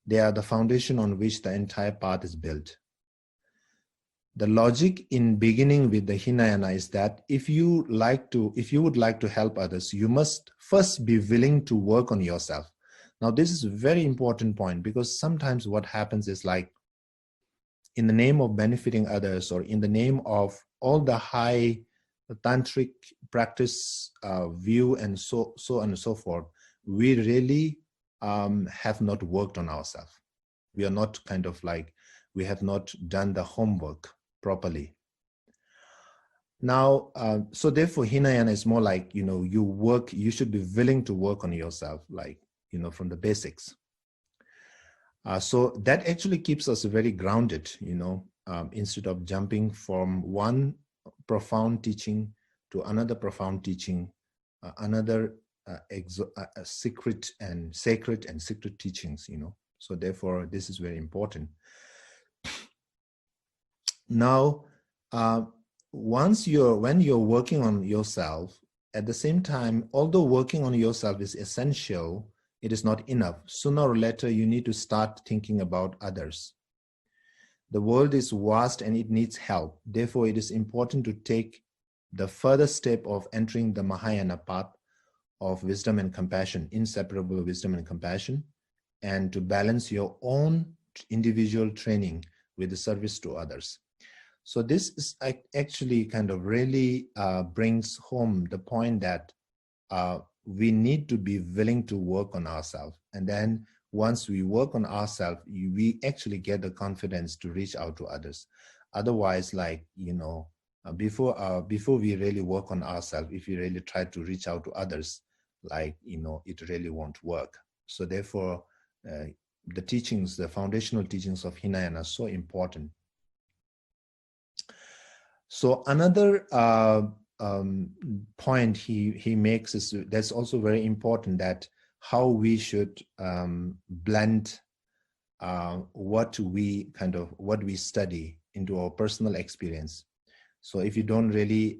They are the foundation on which the entire path is built. The logic in beginning with the Hinayana is that if you would like to help others, you must first be willing to work on yourself. Now, this is a very important point, because sometimes what happens is like, in the name of benefiting others, or in the name of all the high tantric practice view and so on and so forth, we really have not worked on ourselves. We are not kind of like, we have not done the homework properly. Now, so therefore Hinayana is more like, you should be willing to work on yourself, like, from the basics. So that actually keeps us very grounded, instead of jumping from one profound teaching to another profound teaching, another secret and sacred teachings, So therefore, this is very important. Now, when you're working on yourself, at the same time, although working on yourself is essential, it is not enough. Sooner or later, you need to start thinking about others. The world is vast and it needs help. Therefore, it is important to take the further step of entering the Mahayana path of wisdom and compassion, inseparable wisdom and compassion, and to balance your own individual training with the service to others. So this is actually kind of really brings home the point that we need to be willing to work on ourselves. And then once we work on ourselves, we actually get the confidence to reach out to others. Otherwise, like, before we really work on ourselves, if we really try to reach out to others, like, it really won't work. So therefore, the teachings, the foundational teachings of Hinayana are so important. So another point he makes is that's also very important, that how we should blend what we study into our personal experience. So if you don't really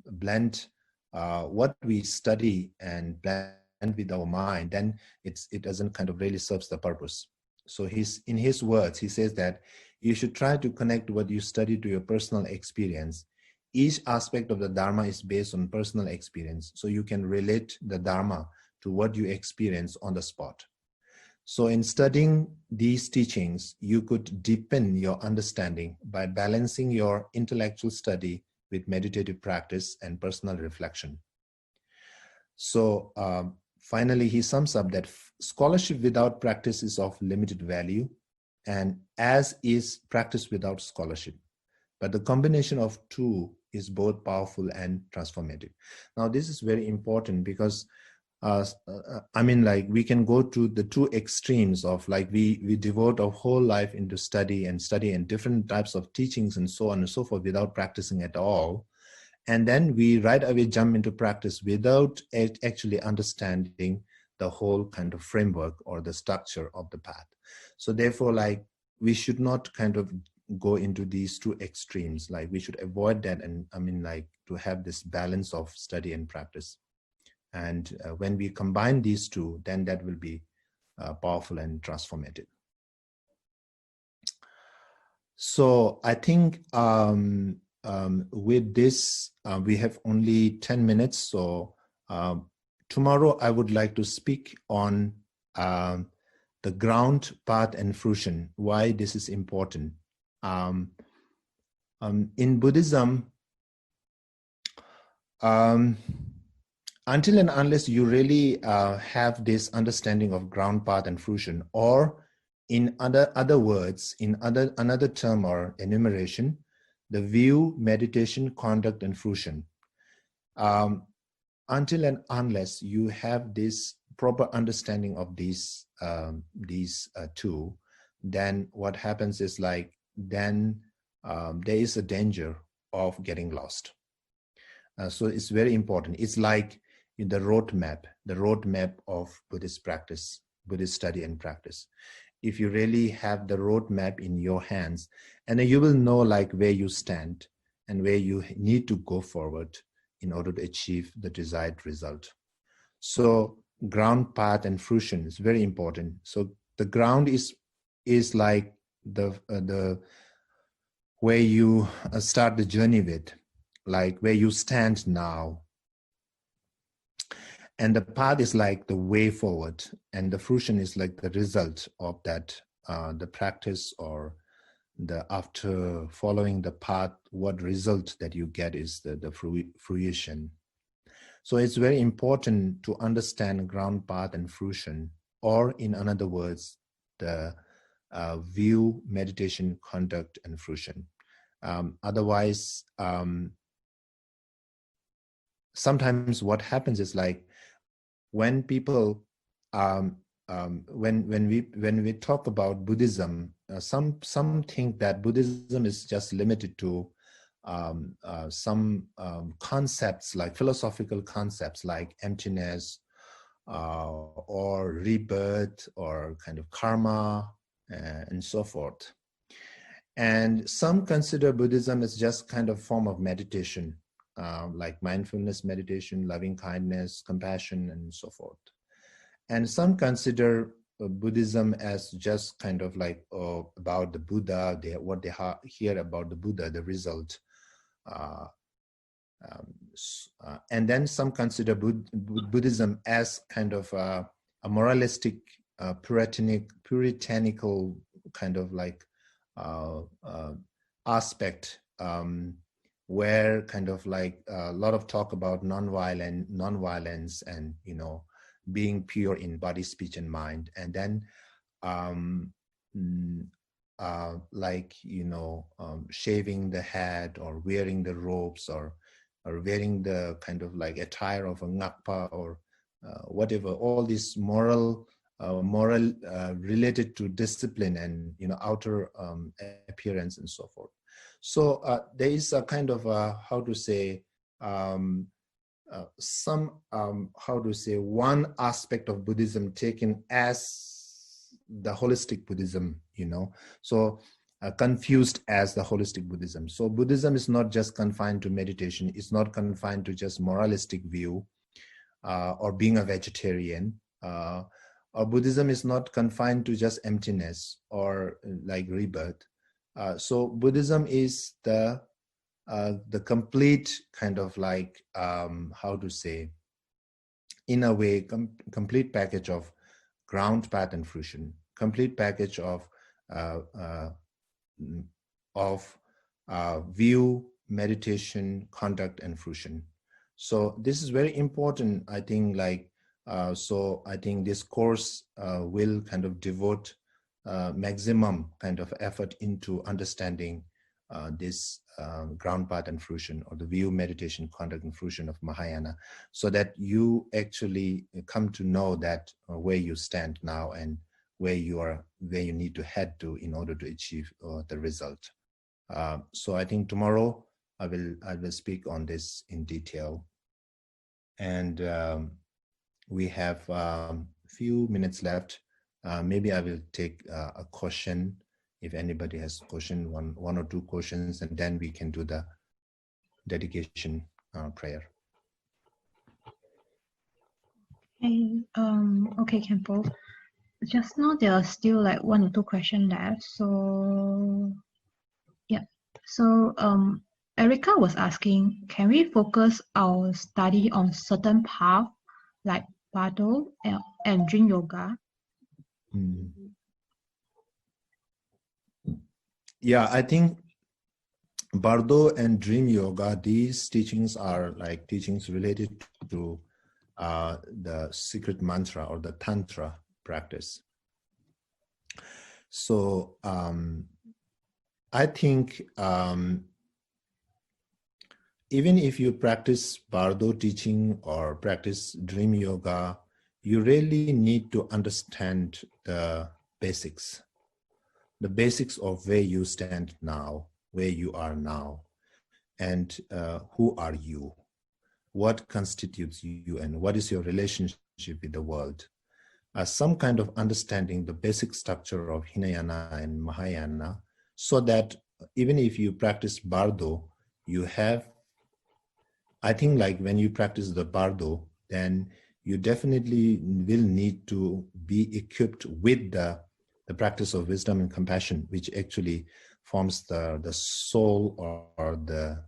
blend what we study and blend with our mind, then it doesn't kind of really serves the purpose. So in his words, he says that you should try to connect what you study to your personal experience. Each aspect of the Dharma is based on personal experience, so you can relate the Dharma to what you experience on the spot. So in studying these teachings, you could deepen your understanding by balancing your intellectual study with meditative practice and personal reflection. So finally, he sums up that scholarship without practice is of limited value, and as is practice without scholarship. But the combination of two is both powerful and transformative. Now, this is very important because, we can go to the two extremes of like we devote our whole life into study and different types of teachings and so on and so forth without practicing at all. And then we right away jump into practice without actually understanding the whole kind of framework or the structure of the path. So therefore, like, we should not kind of go into these two extremes. Like, we should avoid that, and to have this balance of study and practice. And when we combine these two, then that will be powerful and transformative. So I think with this, we have only 10 minutes. So tomorrow I would like to speak on the ground, path, and fruition, why this is important. In Buddhism, until and unless you really have this understanding of ground, path, and fruition, or in other words, in another term or enumeration, the view, meditation, conduct, and fruition. Until and unless you have this proper understanding of these two, then what happens is like, then there is a danger of getting lost. So it's very important. It's like in the roadmap of Buddhist practice, Buddhist study and practice. If you really have the roadmap in your hands, and then you will know like where you stand and where you need to go forward in order to achieve the desired result. So ground, path, and fruition is very important. So the ground is is like the where you start the journey with, like where you stand now. And the path is like the way forward, and the fruition is like the result of that, the practice, or the after following the path, what result that you get is the fruition. So it's very important to understand ground path and fruition, or in other words, the view, meditation, conduct, and fruition. Otherwise, sometimes what happens is like when people, when we talk about Buddhism, some think that Buddhism is just limited to some concepts, like philosophical concepts like emptiness, or rebirth, or kind of karma, and so forth. And some consider Buddhism as just kind of form of meditation, like mindfulness meditation, loving kindness, compassion, and so forth. And some consider Buddhism as just kind of like about the Buddha, what they hear about the Buddha, the result. And then some consider Buddhism as kind of a moralistic, puritanical kind of like aspect, where kind of like a lot of talk about non-violence, and being pure in body, speech, and mind. And then like shaving the head, or wearing the robes, or wearing the kind of like attire of a ngakpa, or whatever, all these moral related to discipline and outer appearance and so forth. So there is a kind of how to say one aspect of Buddhism taken as the holistic Buddhism, so confused as the holistic Buddhism. So Buddhism is not just confined to meditation. It's not confined to just moralistic view, or being a vegetarian. Or Buddhism is not confined to just emptiness or like rebirth. So Buddhism is the complete kind of like, how to say, in a way, complete package of ground, path, and fruition, complete package of view, meditation, conduct, and fruition. So this is very important, I think, like, so I think this course will kind of devote maximum kind of effort into understanding this ground, path, and fruition, or the view, meditation, conduct, and fruition of Mahayana, so that you actually come to know that where you stand now, and where you need to head to in order to achieve the result. So I think tomorrow I will speak on this in detail. And we have a few minutes left. Maybe I will take a question if anybody has a question, one or two questions, and then we can do the dedication prayer. Okay, Khenpo. Just now there are still like one or two questions left. So yeah. So Erica was asking, can we focus our study on certain path like Bardo and Dream Yoga? Yeah, I think Bardo and Dream Yoga, these teachings are like teachings related to the secret mantra or the Tantra practice. So I think even if you practice Bardo teaching or practice Dream Yoga, you really need to understand the basics of where you stand now, where you are now, and who are you, what constitutes you, and what is your relationship with the world. Some kind of understanding the basic structure of Hinayana and Mahayana, so that even if you practice Bardo, you have, I think, like when you practice the Bardo, then you definitely will need to be equipped with the the practice of wisdom and compassion, which actually forms the soul or the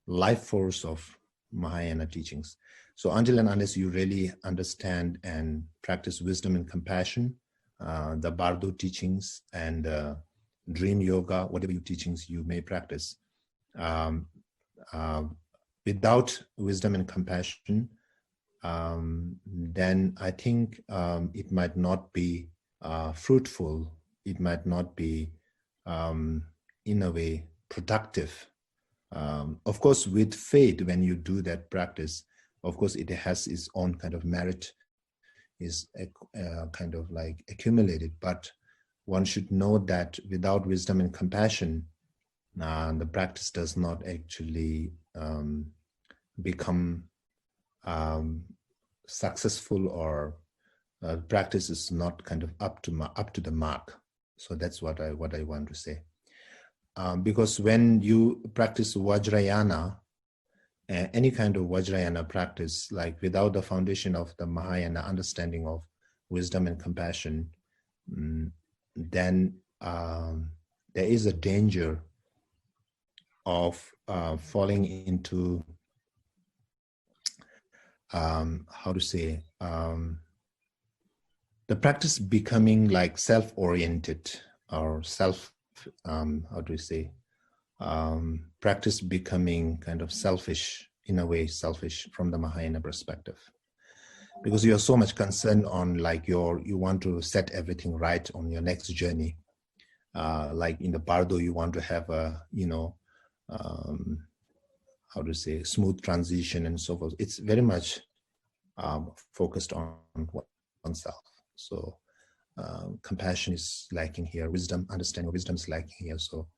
life force of Mahayana teachings. So until and unless you really understand and practice wisdom and compassion, the Bardo teachings and dream yoga, whatever your teachings you may practice, without wisdom and compassion, then I think it might not be fruitful. It might not be, in a way, productive. Of course, with faith, when you do that practice, of course, it has its own kind of merit, is kind of like accumulated. But one should know that without wisdom and compassion, the practice does not actually become successful, or practice is not kind of up to the mark. So that's what I want to say. Because when you practice Vajrayana, any kind of Vajrayana practice, like without the foundation of the Mahayana understanding of wisdom and compassion, then there is a danger of falling into, how to say, the practice becoming like self-oriented, or how do you say, practice becoming kind of selfish, in a way selfish from the Mahayana perspective, because you are so much concerned on like you want to set everything right on your next journey. Like in the Bardo, you want to have a, how to say, smooth transition and so forth. It's very much focused on oneself. So compassion is lacking here, understanding of wisdom is lacking here. So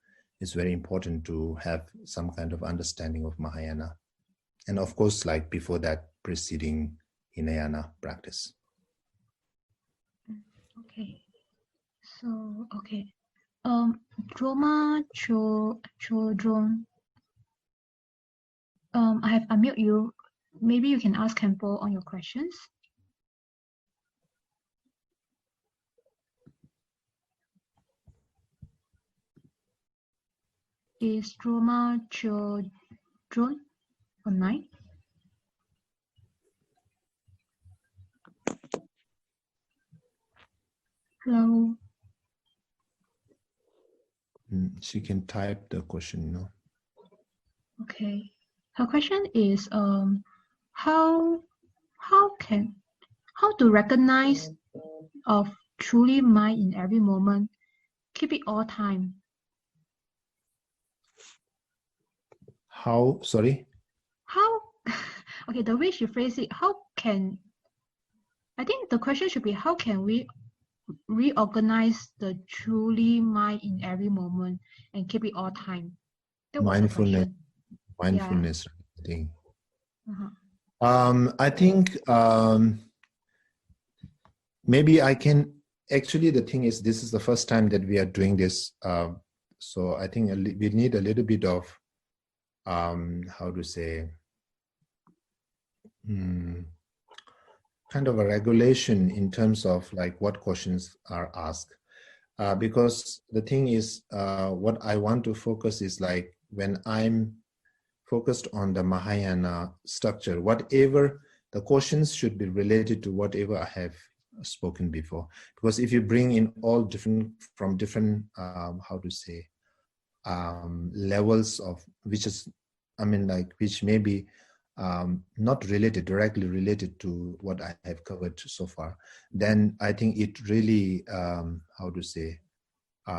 it's very important to have some kind of understanding of Mahayana. And of course, like before that, preceding Hinayana practice. Okay. So, okay. Droma Chodron. I have unmute you. Maybe you can ask Khenpo on your questions. Is Droma Chodron online? Hello. She can type the question, Okay. Her question is how to recognize of truly mind in every moment, keep it all time. How, sorry? How, okay, the way she phrased it, I think the question should be, how can we reorganize the truly mind in every moment and keep it all time? That was the question. Mindfulness, yeah. I think. Uh-huh. I think maybe I can, actually the thing is, this is the first time that we are doing this. So I think we need a little bit of, how to say, kind of a regulation in terms of like what questions are asked. Because the thing is, what I want to focus is like when I'm focused on the Mahayana structure, whatever the questions should be related to whatever I have spoken before. Because if you bring in all different, how to say, levels of, which is, I mean, like, which may be not directly related to what I have covered so far, then I think it really, how to say,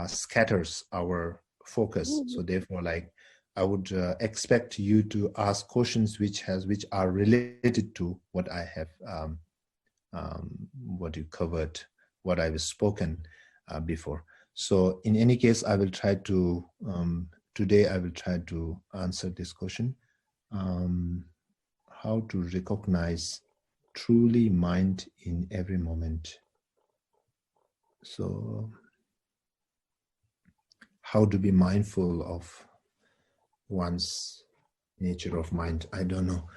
scatters our focus. So therefore, like, I would expect you to ask questions which are related to what I have, what you covered, what I've spoken before. So in any case, I will try to, today I will try to answer this question. How to recognize truly mind in every moment. So how to be mindful of one's nature of mind. I don't know.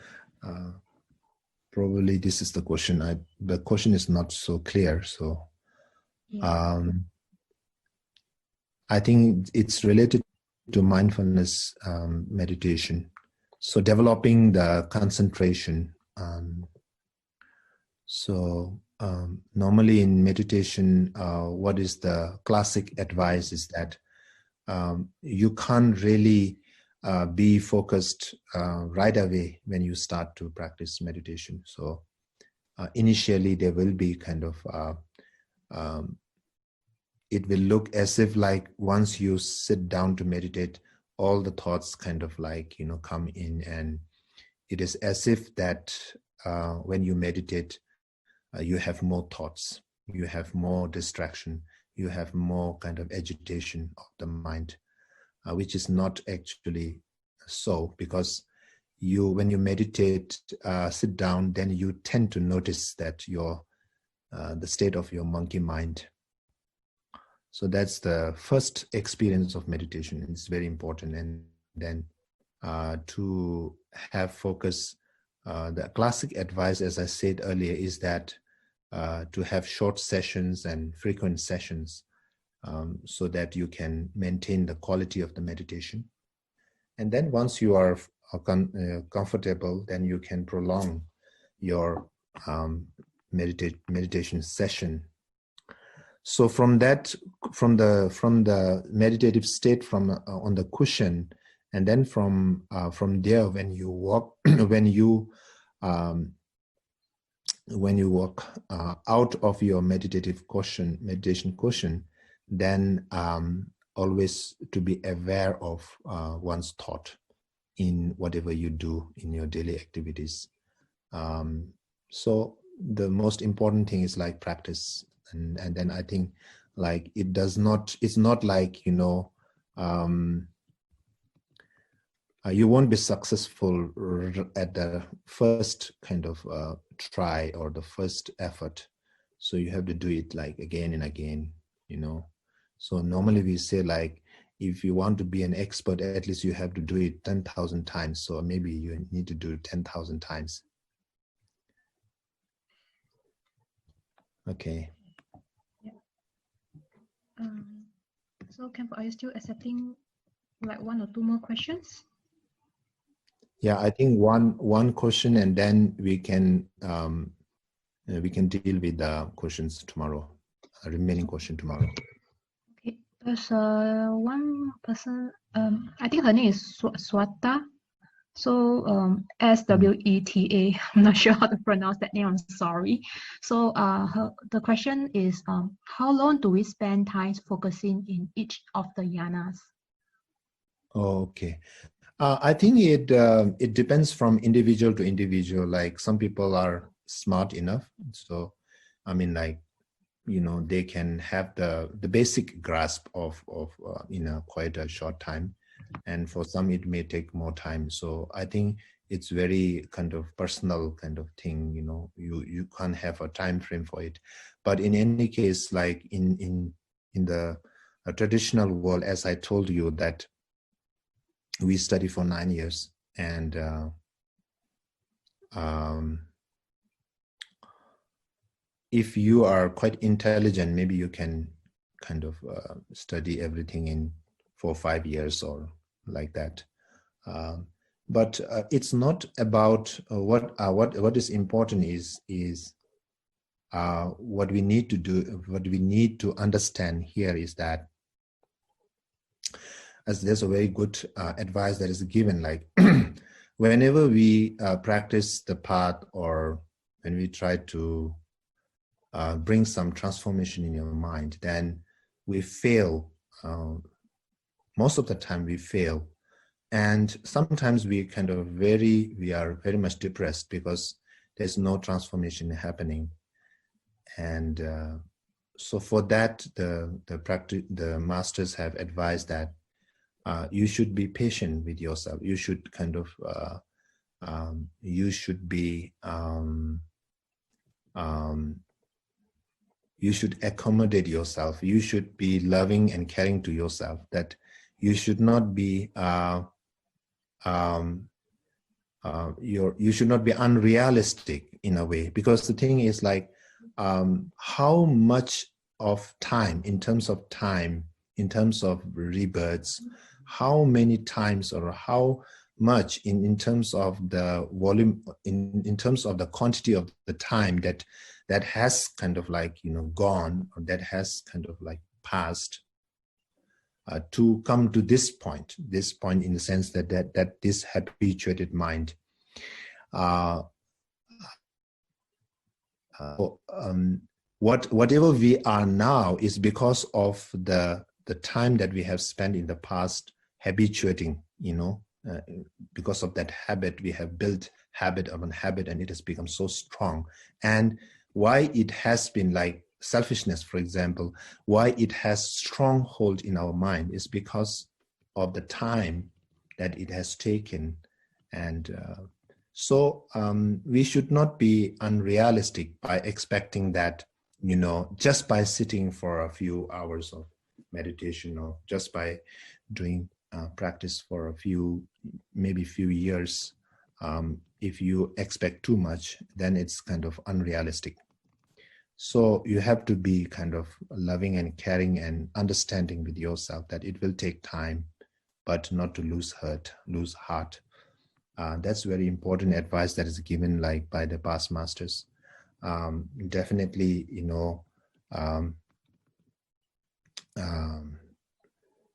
Probably this is the question. The question is not so clear. So, yeah. I think it's related to mindfulness meditation. So developing the concentration. Normally in meditation, what is the classic advice is that you can't really be focused right away when you start to practice meditation. So initially there will be kind of, it will look as if like once you sit down to meditate, all the thoughts kind of like, come in, and it is as if that when you meditate, you have more thoughts, you have more distraction, you have more kind of agitation of the mind, which is not actually so, because when you meditate, sit down, then you tend to notice that the state of your monkey mind. So that's the first experience of meditation. It's very important. And then to have focus, the classic advice, as I said earlier, is that to have short sessions and frequent sessions, so that you can maintain the quality of the meditation. And then once you are comfortable, then you can prolong your meditation session. So from the meditative state on the cushion, and then from there, when you walk, when you walk out of your meditation cushion, then always to be aware of one's thought in whatever you do in your daily activities. So the most important thing is like practice. And then I think like it's not like, you won't be successful at the first kind of try or the first effort. So you have to do it like again and again, So normally we say like, if you want to be an expert, at least you have to do it 10,000 times. So maybe you need to do it 10,000 times. Okay. So Khenpo, are you still accepting like 1 or 2 more questions? Yeah, I think one question, and then we can deal with the questions tomorrow, remaining question tomorrow. Okay, there's one person, I think her name is Sweta. So SWETA, I'm not sure how to pronounce that name, I'm sorry. So the question is, how long do we spend time focusing in each of the yanas? Okay. I think it depends from individual to individual. Like some people are smart enough. So, I mean, like, they can have the basic grasp of quite a short time. And for some, it may take more time. So I think it's very kind of personal kind of thing, you can't have a time frame for it. But in any case, like in the traditional world, as I told you, that we study for 9 years, and if you are quite intelligent, maybe you can kind of study everything in 4 or 5 years or like that. But it's not about what is important is what we need to do. What we need to understand here is that, as there's a very good advice that is given, like whenever we practice the path, or when we try to bring some transformation in your mind, then we fail. Most of the time we fail. And sometimes we are very much depressed because there's no transformation happening. And so for that, the masters have advised that you should be patient with yourself. You should kind of, you should accommodate yourself. You should be loving and caring to yourself. That you should not be you should not be unrealistic in a way, because the thing is like how much of time, in terms of time, in terms of rebirths, how many times or how much in terms of the volume, in terms of the quantity of the time that has kind of like, gone, or that has kind of like passed, to come to this point in the sense that this habituated mind, whatever we are now is because of the time that we have spent in the past habituating, because of that habit, we have built habit upon habit, and it has become so strong. And why it has been like selfishness, for example, why it has strong hold in our mind is because of the time that it has taken. And so we should not be unrealistic by expecting that, just by sitting for a few hours of meditation, or just by doing practice for a few years, if you expect too much, then it's kind of unrealistic. So you have to be kind of loving and caring and understanding with yourself that it will take time, but not to lose heart. That's very important advice that is given like by the past masters. Definitely,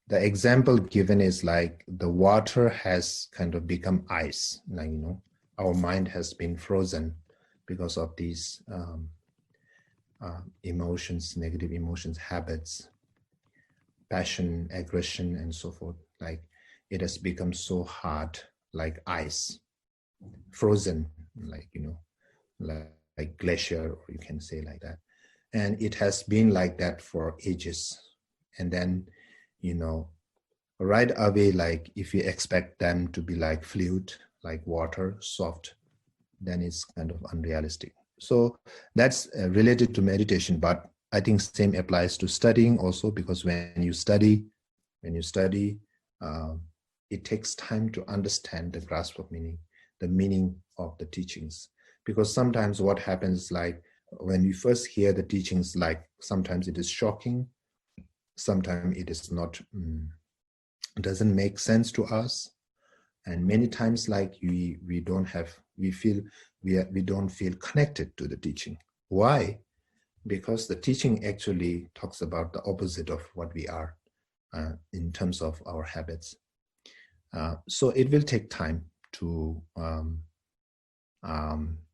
the example given is like the water has kind of become ice. Like, our mind has been frozen because of these emotions, negative emotions, habits, passion, aggression, and so forth. Like, it has become so hard, like ice, frozen, like, like glacier, or you can say like that. And it has been like that for ages. And then, right away, like if you expect them to be like fluid, like water, soft, then it's kind of unrealistic. So that's related to meditation, but I think same applies to studying also, because when you study, it takes time to understand the grasp of meaning, the meaning of the teachings. Because sometimes what happens, like when you first hear the teachings, like sometimes it is shocking, sometimes it is not, doesn't make sense to us. And many times, like we don't feel connected to the teaching. Why? Because the teaching actually talks about the opposite of what we are in terms of our habits. So it will take time to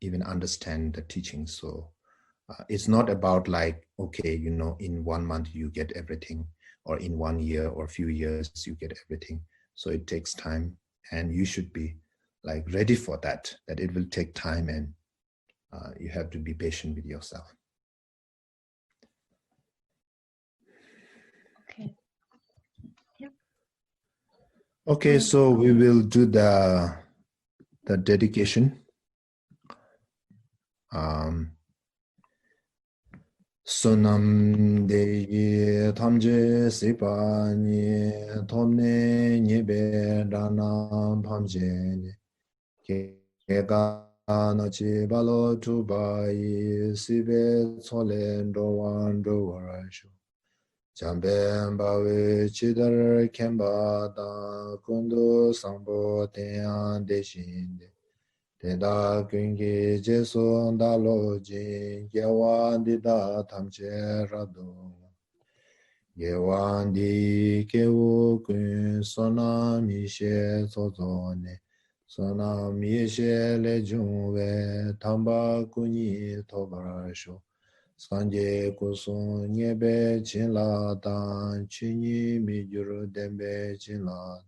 even understand the teaching. So it's not about like, okay, in 1 month you get everything, or in 1 year or few years you get everything. So it takes time, and you should be like ready for that it will take time, and you have to be patient with yourself. Okay. Yep. Okay, so we will do the dedication. Sonam de tamje sipani tomne nyebe dana pamje kega na chi balo tu bai sibe solen do wan do warashu jambe bawe chidar kemba da kundu sambo tean de shinde Tenda kungi jesu ndalo jin yewan di da tamche rado yewan di kewu kun sonam ishe sozone sonam ishe le jungwe tamba kuni tobarasho sanje kusun nyebe chinla dan chini mi juru dembe chinla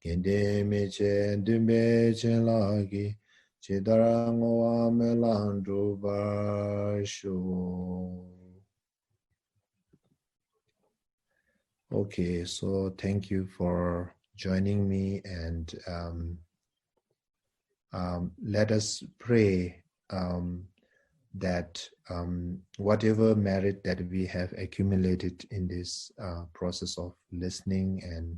kende meche dembe chinla ki Chidarangoa melandu basho. Okay, so thank you for joining me, and let us pray that whatever merit that we have accumulated in this process of listening and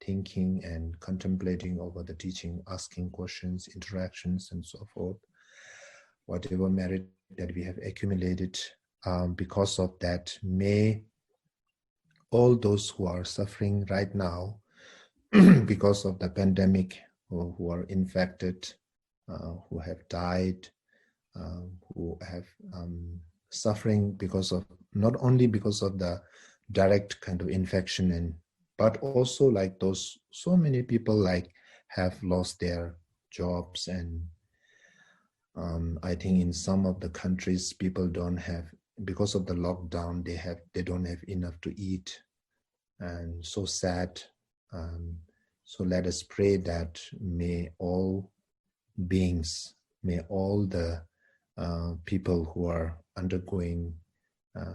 thinking and contemplating over the teaching, asking questions, interactions, and so forth, whatever merit that we have accumulated, because of that, may all those who are suffering right now because of the pandemic, or who are infected, who have died, who have suffering because of, not only because of the direct kind of infection, but also like those, so many people like have lost their jobs, and I think in some of the countries people don't have, because of the lockdown, they don't have enough to eat, and so sad. So let us pray that may all beings, may all the people who are undergoing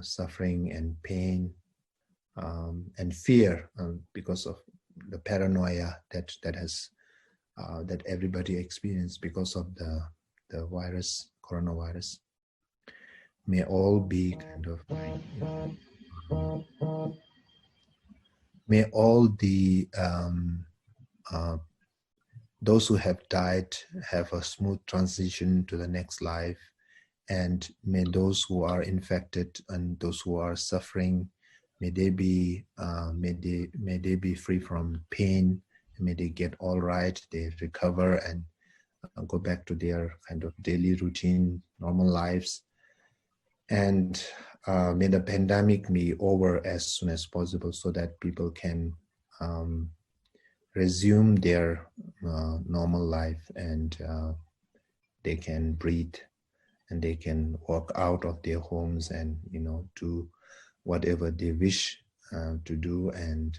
suffering and pain and fear because of the paranoia that has that everybody experienced because of the virus, coronavirus, may all be kind of may all the those who have died have a smooth transition to the next life, and may those who are infected and those who are suffering, may they be free from pain, may they get all right, they recover and go back to their kind of daily routine, normal lives, and may the pandemic be over as soon as possible, so that people can resume their normal life, and they can breathe, and they can walk out of their homes and do whatever they wish to do, and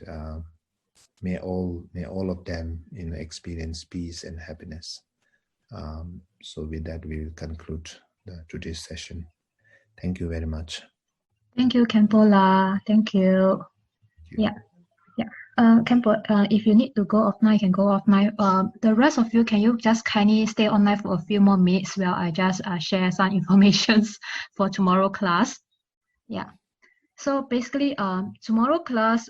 may all of them experience peace and happiness. So with that, we will conclude today's session. Thank you very much. Thank you, Khenpo La. Thank you. Yeah. Khenpo, if you need to go offline, you can go offline. The rest of you, can you just kindly stay online for a few more minutes while I just share some information for tomorrow class? Yeah. So basically, tomorrow class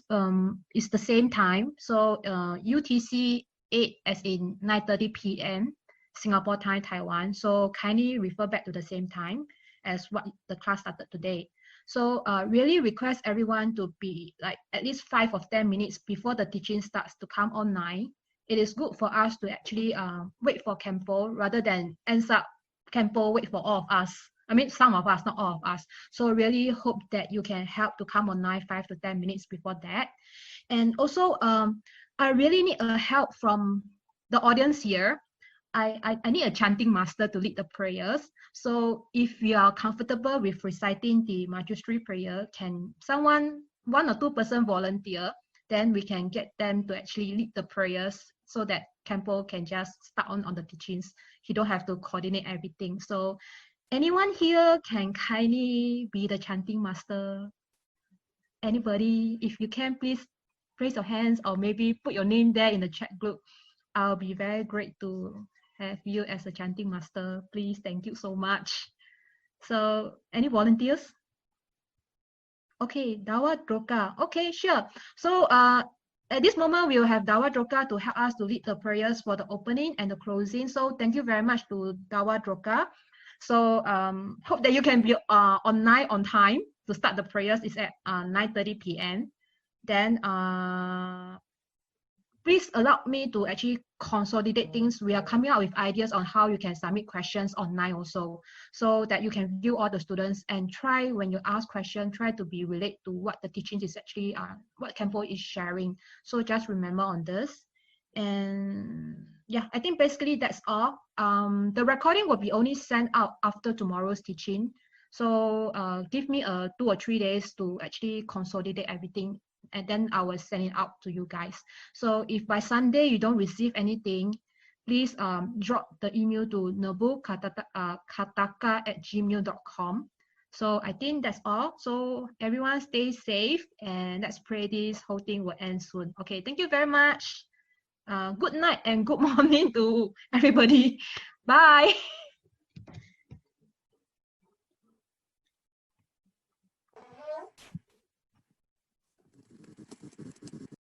is the same time. So UTC 8 as in 9:30 p.m. Singapore time, Taiwan. So kindly refer back to the same time as what the class started today. So really request everyone to be like at least 5 or 10 minutes before the teaching starts to come online. It is good for us to actually wait for Khenpo rather than ends up Khenpo wait for all of us. I mean, some of us, not all of us. So really hope that you can help to come online 5 to 10 minutes before that. And also, I really need a help from the audience here. I need a chanting master to lead the prayers. So if you are comfortable with reciting the Majestry prayer, can someone, 1 or 2 person volunteer? Then we can get them to actually lead the prayers so that Khenpo can just start on the teachings. He don't have to coordinate everything. So anyone here can kindly be the chanting master? Anybody? If you can, please raise your hands or maybe put your name there in the chat group. I'll be very great to have you as a chanting master. Please, thank you so much. So, any volunteers? Okay, Dawa Droka. Okay, sure. So, at this moment, we will have Dawa Droka to help us to lead the prayers for the opening and the closing. So, thank you very much to Dawa Droka. So, hope that you can be online on time to start the prayers. It's at 9:30 p.m. Then, please allow me to actually consolidate things. We are coming out with ideas on how you can submit questions online also, so that you can view all the students and try, when you ask questions, try to be related to what the teachings is actually, what Khenpo is sharing. So just remember on this. And yeah, I think basically that's all. The recording will be only sent out after tomorrow's teaching. So give me 2 or 3 days to actually consolidate everything, and then I will send it out to you guys. So if by Sunday you don't receive anything, please drop the email to nobukataka@gmail.com. So I think that's all. So everyone stay safe, and let's pray this whole thing will end soon. Okay, thank you very much. Good night and good morning to everybody. Bye.